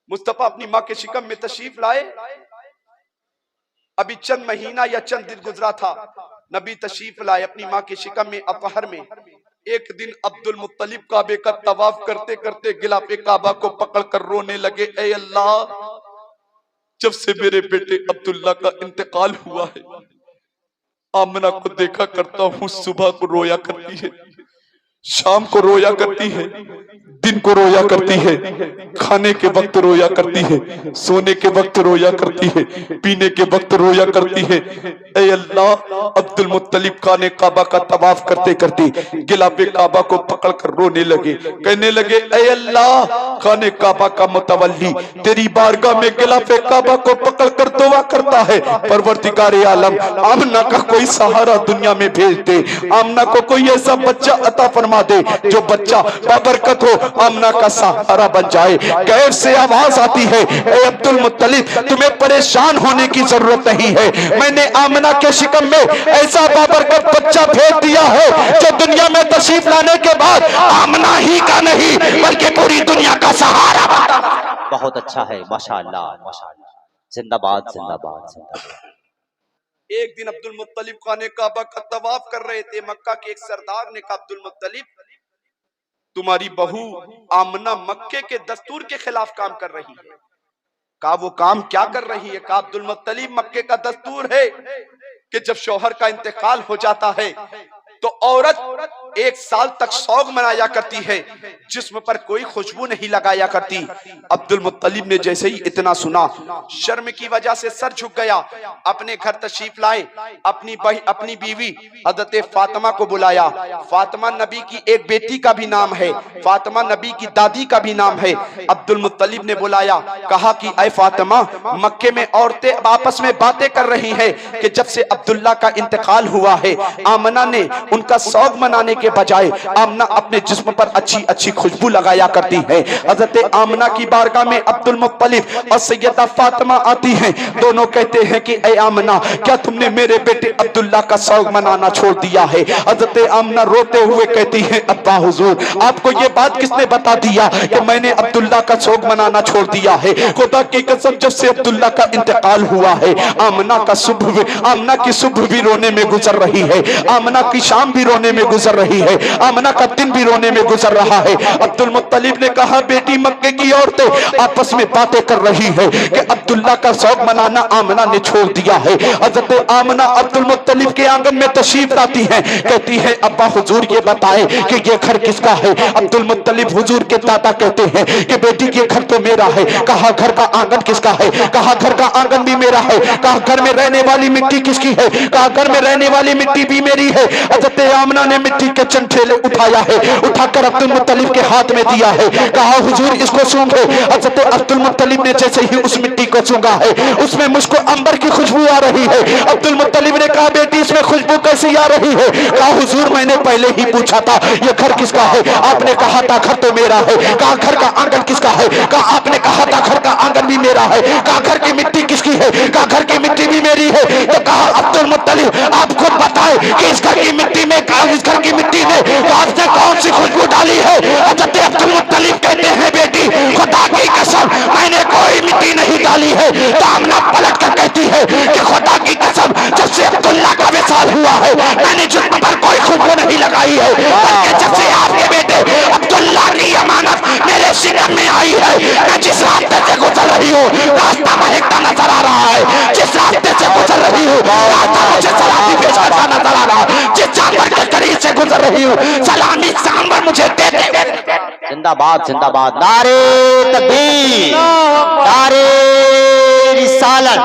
मुस्तफा अपनी माँ के शिकम में तशरीफ लाए, अभी चंद महीना या चंद दिन गुजरा था, नबी तशरीफ लाए अपनी माँ के शिकम में अपहर में। एक दिन अब्दुल मुत्तलिब काबे का तवाफ करते करते गिलाफे काबा को पकड़ कर रोने लगे, ऐ अल्लाह, जब से मेरे बेटे अब्दुल्ला का इंतकाल हुआ है, आमना को देखा करता हूँ, सुबह को रोया करती है, शाम को रोया करती है, दिन को रोया करती है, खाने के वक्त रोया करती है, सोने के वक्त रोया करती है, पीने के वक्त रोया करती है। ऐ अल्लाह, अब्दुल मुत्तलिब खाने काबा का तवाफ करते करते गिलाफे काबा को पकड़कर रोने लगे, कहने लगे ऐ अल्लाह, खाने काबा का मुतवल्ली तेरी बारगाह में गिलाफे काबा को पकड़कर दुआ करता है, परवरदिगार आलम आमना का कोई सहारा दुनिया में भेज दे, आमना को कोई ऐसा बच्चा अता फरमा दे जो बच्चा बाबरकत हो, आमना का सहारा बन जाए। गैर से आवाज आती है, ए अब्दुल मुत्तलिब तुम्हें परेशान होने की जरूरत नहीं है, मैंने आमना के शिकम में ऐसा बाबरकत बच्चा भेज दिया है जो दुनिया में तशरीफ लाने के बाद आमना ही का नहीं बल्कि पूरी दुनिया का सहारा बना। बहुत अच्छा है, माशाअल्लाह माशाअल्लाह, जिंदाबाद जिंदाबाद जिंदाबाद। एक दिन अब्दुल मुत्तलिब खाने काबा का तवाफ कर रहे थे, मक्का के एक सरदार ने कहा अब्दुल मुत्तलिब तुम्हारी बहू आमना मक्के के दस्तूर के खिलाफ काम कर रही है। कहा वो काम क्या कर रही है? कहा अब्दुल मुत्तलिब मक्के का दस्तूर है कि जब शौहर का इंतकाल हो जाता है तो औरत 1 साल तक सौग मनाया करती है, जिस्म पर कोई खुशबू नहीं लगाया करती। अब्दुल मुत्तलिब ने जैसे ही इतना सुना, शर्म की वजह से सर झुक गया। अपने घर तशरीफ लाए, अपनी बीवी हजरत फातिमा को बुलाया। फातिमा नबी की एक बेटी का भी नाम है, फातिमा नबी की दादी का भी नाम है। अब्दुल मुत्तलिब ने बुलाया, कहा कि ऐ फातिमा, मक्के में औरतें आपस में बातें कर रही हैं कि जब से अब्दुल्ला का इंतकाल हुआ है, आमना ने उनका सौग मनाने के बजाय आमना अपने जिस्म पर अच्छी अच्छी खुशबू लगाया करती है। हजरत आमना की बारगाह में अब्दुल मुत्तलिब और सैयदा फातिमा आती हैं। दोनों कहते हैं कि ऐ आमना, क्या तुमने मेरे बेटे अब्दुल्ला का सौग मनाना छोड़ दिया है? हजरत आमना रोते हुए कहती हैं, अब्बा हुजूर, आपको ये बात किसने बता दिया कि मैंने अब्दुल्ला का सौग मनाना छोड़ दिया है? खुदा की कसम, जब से अब्दुल्ला का इंतकाल हुआ है, आमना की सुबह भी रोने में गुजर रही है, आमना की शाम भी रोने में गुजर रही है, आमना का दिन भी रोने में गुजर रहा है। अब्दुल मुत्तलिब ने कहा, बेटी, मक्के की औरतें आपस में बातें कर रही है कि अब्दुल्ला का शौक मनाना आमना ने छोड़ दिया है। हजरत आमना अब्दुल मुत्तलिब के आंगन में तशरीफ लाती हैं, कहती है, अब्बा हुजूर ये बताएं कि ये घर किसका है? अब्दुल मुत्तलिब हुजूर के दादा कहते हैं कि बेटी ये घर तो मेरा है। कहा घर का आंगन किसका है? कहा घर का आंगन भी मेरा है। कहा घर में रहने वाली मिट्टी किसकी है? कहा घर में रहने वाली मिट्टी भी मेरी है। हजरत आमना ने मिट्टी के चंठेले उठाया है, उठाकर अब्दुल मुत्तलिब के हाथ में दिया है। कहा हुजूर इसको सूंघो। हजरत अब्दुल मुत्तलिब ने जैसे ही उस मिट्टी को सूंघा है, उसमें मुझको अंबर की खुशबू आ रही है। अब्दुल मुत्तलिब ने कहा, बेटी इसमें खुशबू कैसी आ रही है? कहा हुजूर मैंने पहले ही पूछा था ये घर किसका है, आपने कहा था घर तो मेरा है। कहा घर का आंगन किसका है? कहा आपने कहा था घर का आंगन भी मेरा है। कहा घर की मिट्टी किसकी है? कहा घर की मिट्टी भी मेरी है। तो कहा अब्दुल मुत्तलिब आप खुद बताएं कि इस घर की मिट्टी में, इस घर की मिट्टी ने आपने कौन सी खुशबू डाली है? हजरत अब्दुल मुत्तलिब कहते हैं, बेटी खुदा की कसम मैंने कोई मिट्टी नहीं डाली है। तो आमना पलट कर कहती है कि खुदा की कसम जब से अब्दुल्ला का विसाल हुआ है मैंने जिस्म पर कोई खुशबू नहीं लगाई है, बल्कि जब से आपके बेटे अब्दुल्ला की अमानत मेरे शिकम में आई है, मैं जिस रास्ते से गुजर रही हूँ रास्ता महकता नजर आ रहा है। जिस रास्ते से गुजर रही हूँ रास्ता मुझे सलामी पेश करता नजर आ रहा है। जिस जानवर के करीब से गुजर रही हूँ सलामी सांबर मुझे देते। जिंदाबाद जिंदाबाद, नारे तकबीर, नारे रिसालत,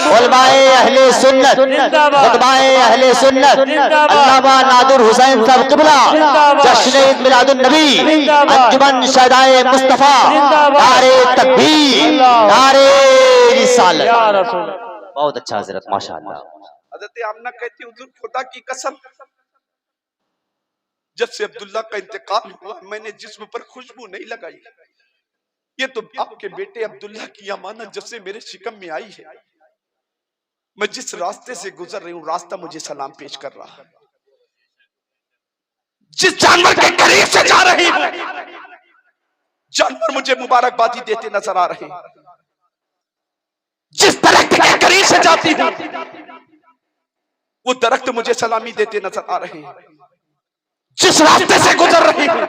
उलमाए अहले सुन्नत, खुतबाए अहले सुन्नत, अल्लामा नादुर हुसैन साहब क़िबला, जश्न ईद मिलादुन नबी, अंजुमन शहदाए मुस्तफा, नारे तकबीर, नारे रिसालत। बहुत अच्छा हजरत, माशाअल्लाह। हजरत आमना कहती, हुजूर खुदा की कसम जब से अब्दुल्ला का इंतकाल हुआ मैंने जिस्म पर खुशबू नहीं लगाई। ये तो आपके बेटे अब्दुल्ला की अमानत जब से मेरे शिकम में आई है, मैं जिस रास्ते से गुजर रही हूँ रास्ता मुझे सलाम पेश कर रहा है। जिस जानवर के करीब से जा रही हूँ जानवर मुझे मुबारकबादी देते नजर आ रहे हैं। जिस दरख्त के करीब से जाती हूँ वो दरख्त मुझे सलामी देते नजर आ रहे हैं। जिस रास्ते से गुजर रही हूँ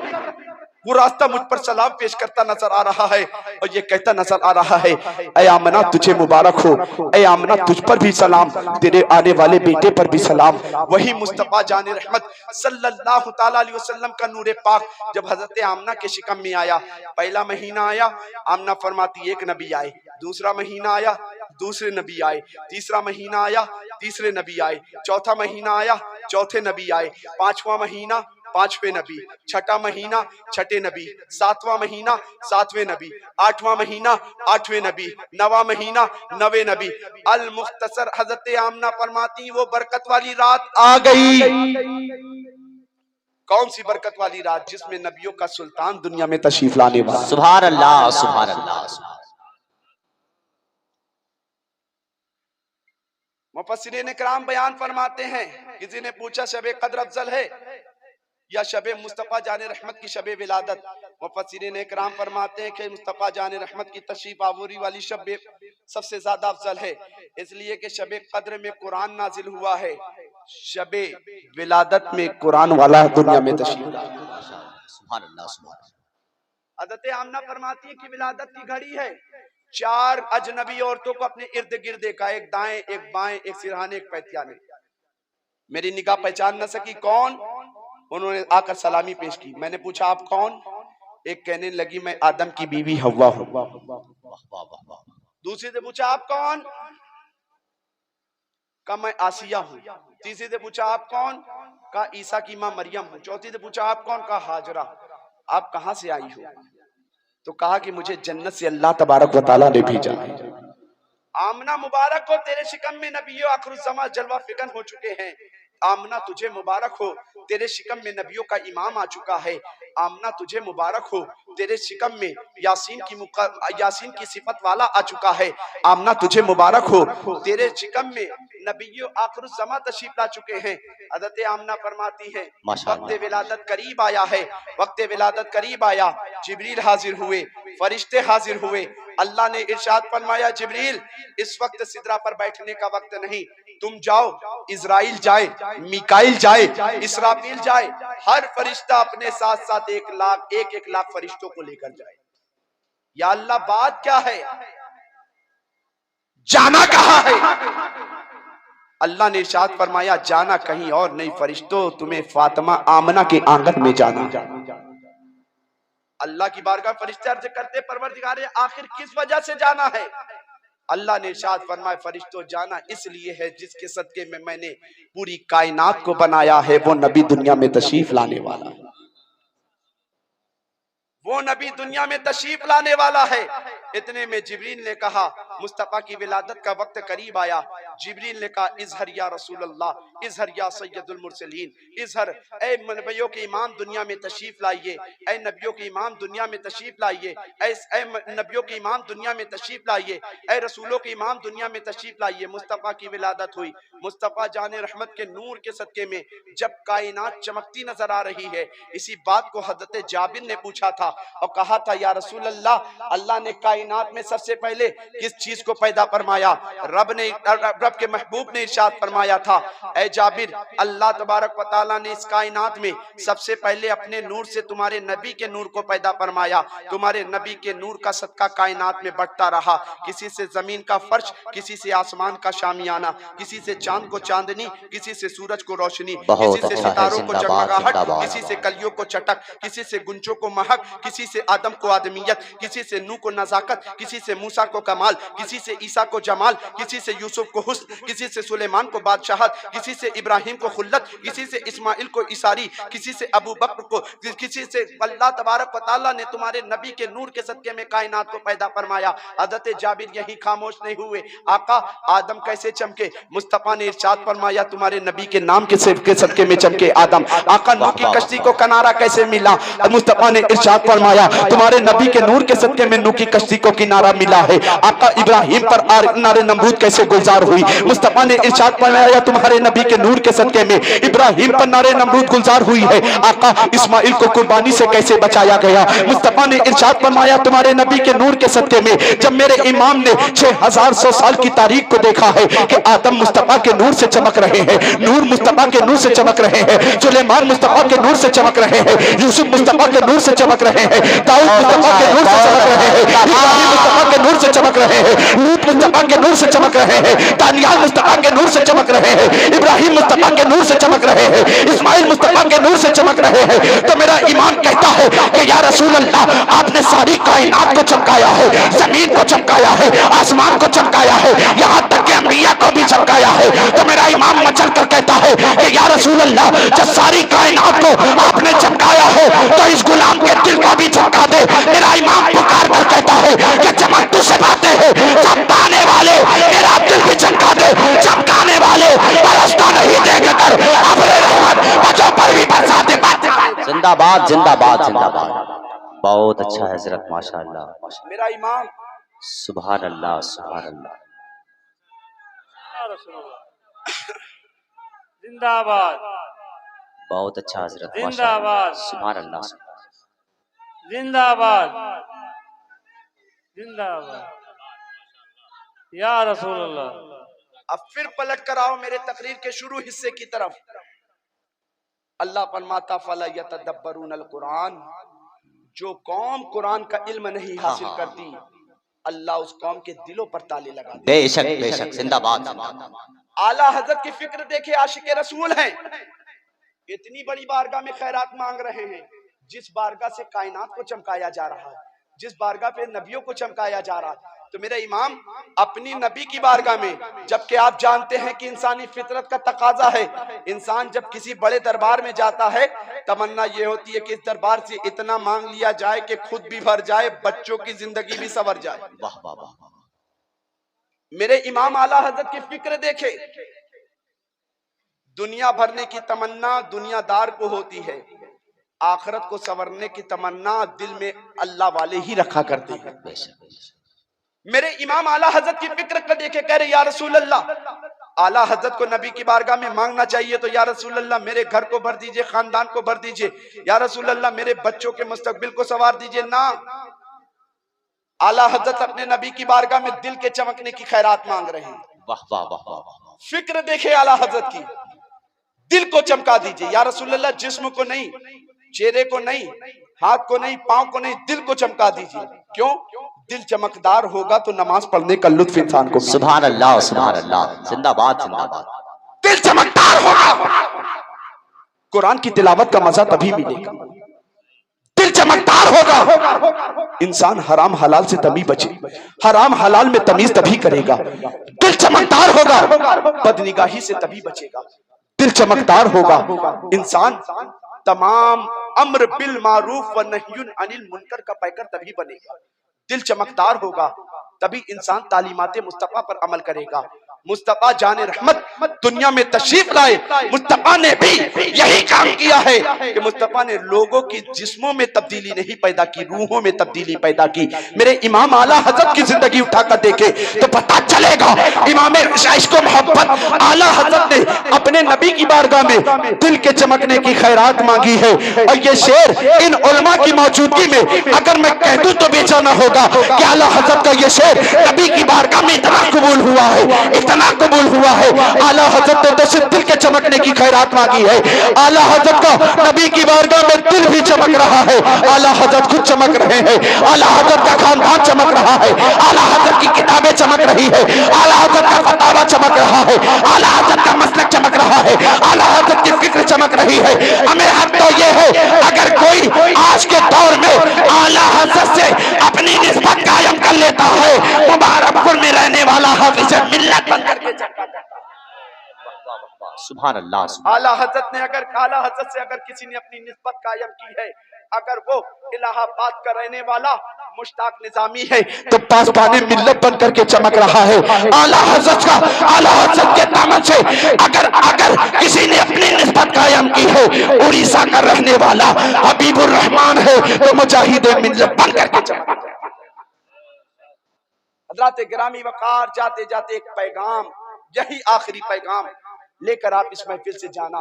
वो रास्ता मुझ पर सलाम पेश करता नजर आ रहा है और ये कहता नजर आ रहा है, ऐ आमना तुझे मुबारक हो, ऐ आमना तुझ पर भी सलाम, तेरे आने वाले बेटे पर भी सलाम। वही मुस्तफा जाने रहमत सल्लल्लाहु ताला अलैहि वसल्लम का नूरे पाक जब हजरत आमना के शिकम में आया, पहला महीना आया, आमना फरमाती एक नबी आए, दूसरा महीना आया, दूसरे नबी आए, तीसरा महीना आया, तीसरे नबी आए, चौथा महीना आया, चौथे नबी आए, पांचवा महीना, पांचवें नबी, छठा महीना, छठे नबी, सातवां महीना, सातवें नबी, आठवां महीना, आठवें नबी, नवा महीना, नवे नबी। अल मुख्तसर हजरत आमना फरमाती वो बरकत वाली रात आ गई। कौन सी बरकत वाली रात? जिसमें नबियों का सुल्तान दुनिया में तशरीफ लाने वाला। सुभान अल्लाह, सुभान अल्लाह। मुफस्सिरीन इकराम बयान फरमाते हैं, किसी ने पूछा शबे कद्र अफजल है या शबे मुस्तफा जाने रहमत की शबे विलादत? मुफस्सिरीन इकराम फरमाते हैं कि मुस्तफा जाने रहमत की तशरीफ आवरी वाली शबे सबसे ज्यादा अफजल है, इसलिए कि शबे कद्र में कुरान नाजिल हुआ है, शबे विलादत में कुरान वाला दुनिया में तशरीफ। सुभान अल्लाह, सुभान अल्लाह। हज़रत आमना फरमाती है कि विलादत की घड़ी है, 4 अजनबी औरतों को अपने इर्द गिर्द देखा, एक दाएं, एक बाएं, एक सिरहाने, एक पैतियाने। मेरी निगाह पहचान न सकी कौन। उन्होंने आकर सलामी पेश की। मैंने पूछा आप कौन? एक कहने लगी मैं आदम की बीवी हव्वा हूं। वाह वाह वाह वाह। दूसरी से पूछा आप कौन? कहा मैं आसिया हूं। तीसरी से पूछा आप कौन? कहा ईसा की मां मरियम हूं। चौथी से पूछा आप कौन? कहा हाजरा। आप कहां से आई हो? तो कहा कि मुझे जन्नत से अल्लाह तबारक व तआला ने भेजा है। आमना मुबारक हो, तेरे शिकम में नबियों आखिरुज़्ज़मा जलवा फिकन हो चुके हैं। आमना तुझे मुबारक हो, तेरे शिकम में नबियों का इमाम आ चुका है। आमना तुझे मुबारक हो, तेरे शिकम में यासीन की सिफत वाला आ चुका है। आमना तुझे मुबारक हो, तेरे शिकम में नबियों आखिरुज़्ज़मा तशरीफ ला चुके हैं। हज़रत आमना फरमाती है वक्त विलादत करीब आया है, वक्त विलादत करीब आया। जिब्रील हाजिर हुए, फरिश्ते हाजिर हुए। अल्लाह ने इरशाद फरमाया जिब्रील इस वक्त सिदरा पर बैठने का वक्त नहीं, तुम जाओ, इजराइल जाए, मिकाइल जाए, इसराफील जाए, हर फरिश्ता अपने साथ साथ 1 लाख फरिश्तों को लेकर जाए। या अल्लाह बात क्या है? जाना कहां है? अल्लाह ने इरशाद फरमाया जाना कहीं और नहीं फरिश्तों, तुम्हें फातिमा आमना के आंगन में जाना। अल्लाह की बारगाह फरिश्ते अर्ज करते परवरदिगार आखिर किस वजह से जाना है? अल्लाह ने इरशाद फरमाया फरिश्तों जाना इसलिए है जिसके सदके में मैंने पूरी कायनात को बनाया है, वो नबी दुनिया में तशरीफ लाने वाला है। वो नबी दुनिया में तशरीफ लाने वाला है। इतने में जिब्रील ने कहा मुस्तफा की विलादत का वक्त करीब आया। जिब्रील ने कहा इजहर या रसूल अल्लाह, इजहर या सैयदुल मुरसलीन, इजहर ए नबियों के इमाम दुनिया में तशरीफ लाइए, ए नबियों के इमाम दुनिया में तशरीफ लाइए, ए नबियों के इमाम दुनिया में तशरीफ लाइए, ए रसूलों के इमाम दुनिया में तशरीफ लाइए। मुस्तफा की विलादत हुई। मुस्तफा जाने रहमत के नूर के सदके में जब कायनात चमकती नजर आ रही है, इसी बात को हजरत जाबिर ने पूछा था और कहा था या रसूल अल्लाह, अल्लाह ने कायनात में सबसे पहले किस चीज को पैदा फरमाया? रब के महबूब ने इरशाद फरमाया था ऐ जाबिर, अल्लाह तबारक व तआला ने इस कायनात में सबसे पहले अपने नूर से तुम्हारे नबी के नूर को पैदा फरमाया। तुम्हारे नबी के नूर का सदका कायनात में बढ़ता रहा। किसी से जमीन का फर्श, किसी से आसमान का शामियाना, किसी से चांद को चांदनी, किसी से सूरज को रोशनी, किसी से सितारों को जगमगाहट, किसी से कलियों को चटक, किसी से गुंजों को महक, किसी से आदम को आदमियत, किसी से नूह को नजाकत, किसी से मूसा को कमाल, किसी से ईसा को जमाल, किसी से यूसुफ को हुस्न, किसी से सुलेमान को बादशाहत, किसी से इब्राहिम को खुल्लत, किसी से इस्माइल को इसारी, किसी से अबू बकर को, किसी से अल्लाह तबारक व तआला ने तुम्हारे नबी के नूर के सदके में कायनात को पैदा फरमाया। हज़रत जाबिर यही खामोश नहीं हुए। आका आदम कैसे चमके? मुस्तफा ने इरशाद फरमाया तुम्हारे नबी के नाम के सदके में चमके आदम। आका नूह की कश्ती को किनारा कैसे मिला? मुस्तफा ने इरशाद फरमाया तुम्हारे नबी के नूर के सदके में नूह की कश्ती को किनारा मिला है। आका इब्राहिम पर नारे नमरूद कैसे गुलजार हुई? मुस्तफा ने इरशाद फरमाया तुम्हारे नबी के नूर के सदके में इब्राहिम पर नारे नमरूद गुलजार हुई है। आका इस्माइल को कुर्बानी से कैसे बचाया गया? मुस्तफा ने इरशाद फरमाया तुम्हारे नबी के नूर के सदके में जब मेरे इमाम ने 6100 साल की तारीख को देखा है कि आदम मुस्तफा के नूर से चमक रहे हैं, नूर मुस्तफा के नूर से चमक रहे हैं, सुलेमान मुस्तफा के नूर से चमक रहे हैं, यूसुफ मुस्तफा के नूर से चमक रहे हैं, दाऊद मुस्तफा के नूर से चमक रहे हैं, इब्राहिम मुस्तफा के नूर से चमक रहे हैं, लूत मुस्तफा के नूर से चमक रहे हैं, दानियाल मुस्तफा के नूर से चमक रहे हैं, इब्राहिम मुस्तफा के नूर से चमक रहे हैं, इस्माइल मुस्तफा के नूर से चमक रहे हैं। तो मेरा ईमान कहता है कि या रसूल अल्लाह आपने सारी कायनात को चमकाया है, जमीन को चमकाया है, आसमान को चमकाया है, यहाँ तक कि अंबिया को भी चमकाया है। तो मेरा इमाम मचल कर कहता है कि या रसूल अल्लाह जब सारी कायनात को आपने चमकाया है तो इस गुलाम के दिल को भी चमका दे। मेरा इमाम पुकार कर कहता है कि चमक तुझसे बातें हैं, चमकाने वाले मेरा दिल भी चमका दे, चमकाने वाले बरसता नहीं देखकर अपने रहमत बच्चों पर भी बरसा दे। जिंदाबाद जिंदाबाद जिंदाबाद। बहुत अच्छा है हजरत, माशाअल्लाह माशाअल्लाह। मेरा इमाम सुभान अल्लाह सुभान अल्लाह। जिंदाबाद बहुत अच्छा हजरत, जिंदाबाद सुभान अल्लाह। जिंदाबाद जिंदाबाद या रसूल अल्लाह। अब फिर पलट कर आओ मेरे तकरीर के शुरू हिस्से की तरफ। अल्लाह फरमाता फला यतदब्बरूनल कुरान, जो कौम कुरान का इल्म नहीं हासिल करती अल्लाह उस कौम के दिलों पर ताले लगा देता। बेशक बेशक, जिंदाबाद जिंदाबाद। आला हजरत की फिक्र देखे, आशिक रसूल हैं, इतनी बड़ी बारगाह में खैरात मांग रहे हैं, जिस बारगाह से कायनात को चमकाया जा रहा है, जिस बारगाह पे नबियों को चमकाया जा रहा है। तो मेरे इमाम अपनी नबी की बारगाह में, जबकि आप जानते हैं कि इंसानी फितरत का तकाजा है, इंसान जब किसी बड़े दरबार में जाता है तमन्ना ये होती है कि इस दरबार से इतना मांग लिया जाए कि खुद भी भर जाए, बच्चों की जिंदगी भी संवर जाए। वाह वाह वाह। मेरे इमाम आला हजरत की फिक्र देखे, दुनिया भरने की तमन्ना दुनियादार को होती है, आखिरत को संवरने की तमन्ना दिल में अल्लाह वाले ही रखा करते हैं। मेरे इमाम आला हजरत की फिक्र को देखे कह रहे या रसूल अल्लाह, आला हजरत को नबी की बारगाह में मांगना चाहिए तो या रसूल अल्लाह मेरे घर को भर दीजिए, खानदान को भर दीजिए, या रसूल अल्लाह मेरे बच्चों के मुस्तकबिल को संवार दीजिए। ना, आला हजरत अपने नबी की बारगाह में दिल के चमकने की खैरात मांग रहे हैं। वाह वाह वाह वाह। फिक्र देखे आला हजरत की, दिल को चमका दीजिए या रसूल अल्लाह, जिस्म को नहीं, चेहरे को नहीं, हाथ को नहीं, पांव को नहीं, दिल को चमका दीजिए। क्यों? दिल चमकदार होगा तो नमाज पढ़ने का लुत्फ इंसान को। सुभान अल्लाह सुभान अल्लाह, जिंदाबाद जिंदाबाद। दिल चमकदार होगा, कुरान की तिलावत का मजा तभी मिलेगा। दिल चमकदार होगा, इंसान हराम हलाल से तभी बचे, हराम हलाल में तमीज तभी करेगा। दिल चमकदार होगा, बदनिगाही से तभी बचेगा। दिल चमकदार होगा, इंसान तमाम अम्र बिल मारूफ व नह्युन अनिल मुनकर का पैकर तभी बनेगा। दिल चमकदार होगा तभी इंसान तालीमाते मुस्तफा पर अमल करेगा। मुस्तफा जाने रहमत दुनिया में तशरीफ लाए, मुस्तफा ने भी यही काम किया है कि मुस्तफा ने लोगों की जिस्मों में तब्दीली नहीं पैदा की, रूहों में तब्दीली पैदा की। मेरे इमाम आला हजरत की जिंदगी उठाकर देखे तो पता चलेगा इमाम इश्क व मोहब्बत आला हजरत ने अपने नबी की बारगाह में दिल के चमकने की खैरात मांगी है। और ये शेर इन उलमा की मौजूदगी में अगर मैं कह दूं तो बेचाना होगा कि आला हजरत का ये शेर नबी की बारगाह में इतना कबूल हुआ है, इतना कबूल हुआ है। आला हजरत ने तो सिर्फ दिल के चमकने की खैरात मांगी है, आला हजरत का नबी की बारगाह में दिल भी चमक रहा है। आला हजरत खुद चमक रहे हैं, आला हजरत का खानदान चमक रहा है, आला हजरत की किताबें चमक रही है, आला हजरत का फतावा चमक रहा है, आला हजरत का मसलक चमक रहा है, आला हजरत की फिक्र चमक रही है। हमें हक तो ये है अगर कोई आज के दौर में आला हजरत से अपनी निस्बत कायम कर लेता है, मुबारकपुर में रहने वाला हाफिज मिल्लत बनकर के सुभान अल्लाह। आला हजरत ने अगर आला हजरत से अगर किसी ने अपनी निस्बत कायम की है, अगर वो इलाहाबाद का रहने वाला मुश्ताक निजामी है तो पासबाने मिल्लत बन करके चमक रहा है। आला हजरत का आला हजरत के दामन से अगर किसी ने अपनी निस्बत कायम की है, उड़ीसा का रहने वाला हबीबुर रहमान है तो मुजाहिद मिल्लत बन करके चमक। हजरत गिरामी वकार जाते जाते एक पैगाम, यही आखिरी पैगाम लेकर आप इस महफिल से जाना।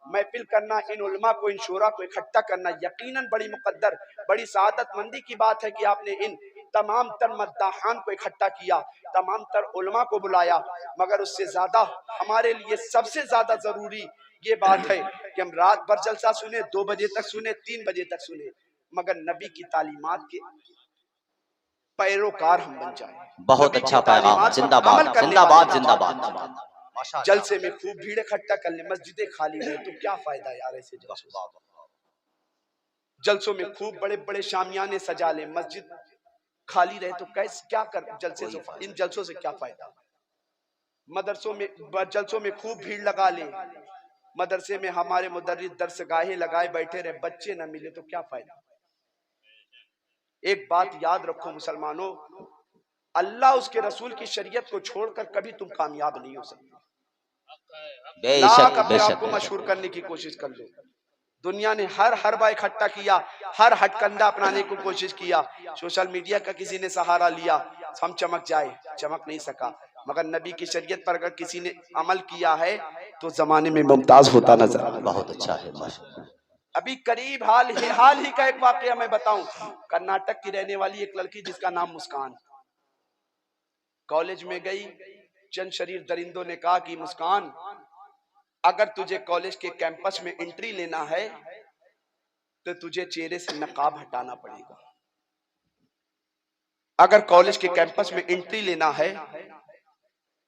महफिल करना, इन उलमा को, इन शोरा को इकट्ठा करना यकीनन बड़ी मुकद्दर, बड़ी सादतमंदी की बात है कि आपने इन तमाम तर मद्दाहान को इकट्ठा किया, तमाम तर उलमा को बुलाया। मगर उससे ज्यादा हमारे लिए सबसे ज्यादा जरूरी ये बात है कि हम रात भर जलसा सुने, 2 बजे तक सुने, 3 बजे तक सुने, मगर नबी की तालीमात के पैरोकार हम बन जाए। बहुत अच्छा पैगाम, जिंदाबाद जिंदाबाद जिंदाबाद। जलसे में खूब भीड़ इकट्ठा कर ले, मस्जिदें खाली रहे तो क्या फायदा यार ऐसे जलसों में खूब बड़े बड़े शामियाने सजा ले, मस्जिद खाली रहे तो कैसे क्या कर जलसे से, इन जलसों से क्या फायदा। मदरसों में जलसों में खूब भीड़ लगा ले, मदरसे में हमारे मुदर्रिस दर्स गाहे लगाए बैठे रहे, बच्चे न मिले तो क्या फायदा। एक बात याद रखो मुसलमानों, अल्लाह उसके रसूल की शरीयत को छोड़कर कभी तुम कामयाब नहीं हो सकते। बेशक अपने आप को मशहूर करने की कोशिश कर लो। दुनिया ने हर हरबा इकट्ठा किया, हर हटकंडा अपनाने की कोशिश किया, सोशल मीडिया का किसी ने सहारा लिया, हम चमक जाए, चमक नहीं सका। मगर नबी की शरीयत पर अगर किसी ने अमल किया है तो जमाने में मुमताज होता नजर। बहुत अच्छा है। अभी करीब हाल ही का एक वाकया मैं बताऊं। कर्नाटक की रहने वाली एक लड़की जिसका नाम मुस्कान, कॉलेज में गई, चंद शरीर दरिंदों ने कहा कि मुस्कान अगर तुझे कॉलेज के कैंपस में एंट्री लेना है तो तुझे चेहरे से नकाब हटाना पड़ेगा। अगर कॉलेज के कैंपस में एंट्री लेना है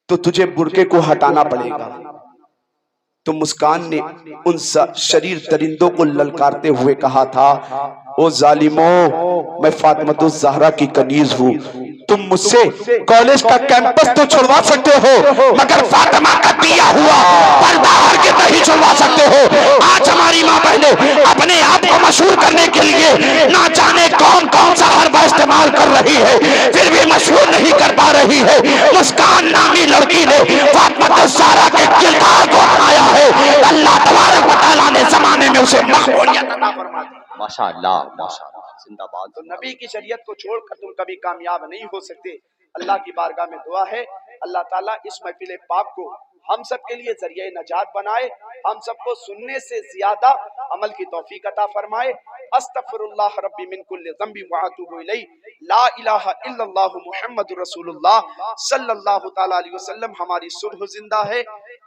तो तुझे बुर्के को हटाना पड़ेगा। तो मुस्कान ने उन शरीर दरिंदों को ललकारते हुए कहा था, ओ जालिमों, मैं फातिमा ज़हरा की कनीज हूँ, तुम मुझसे कॉलेज का कैंपस तो छुड़वा सकते हो मगर फातिमा का दिया हुआ पर्दा हरगिज़ नहीं छुड़वा सकते हो। आज हमारी माँ बहने अपने आप को मशहूर करने के लिए ना जाने कौन कौन सा हरबा इस्तेमाल कर रही है, फिर भी मशहूर नहीं कर पा रही है। मुस्कान नामी लड़की ने फातिमा ज़हरा के किरदार को अपनाया है। अल्लाह तबारक व तआला ने जमाने में उसे मकबूलियत अता फरमा दी। माशाअल्लाह, माशाअल्लाह, जिंदाबाद। तो नबी की शरीयत को छोड़कर तुम कभी कामयाब नहीं हो सकते। अल्लाह की बारगाह में दुआ है, अल्लाह ताला इस महफिल पाक को हम सब के लिए जरिए नजात बनाए, हम सबको सुनने से ज्यादा अमल की तौफीक अता फरमाए। अस्तगफिरुल्लाह रब्बी मिन कुल्लि ज़ंबि व अतूबु इलैहि, ला इलाहा इल्लल्लाहु मुहम्मदुर रसूलुल्लाह सल्लल्लाहु तआला अलैहि वसल्लम। हमारी सुबह जिंदा है,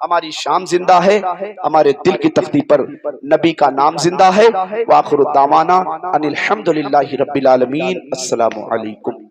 हमारी शाम जिंदा है, हमारे दिल की तख्ती पर नबी का नाम जिंदा है। व आखिरु दावाना अनिल हम्दुलिल्लाहि रब्बिल आलमीन। अस्सलामु अलैकुम।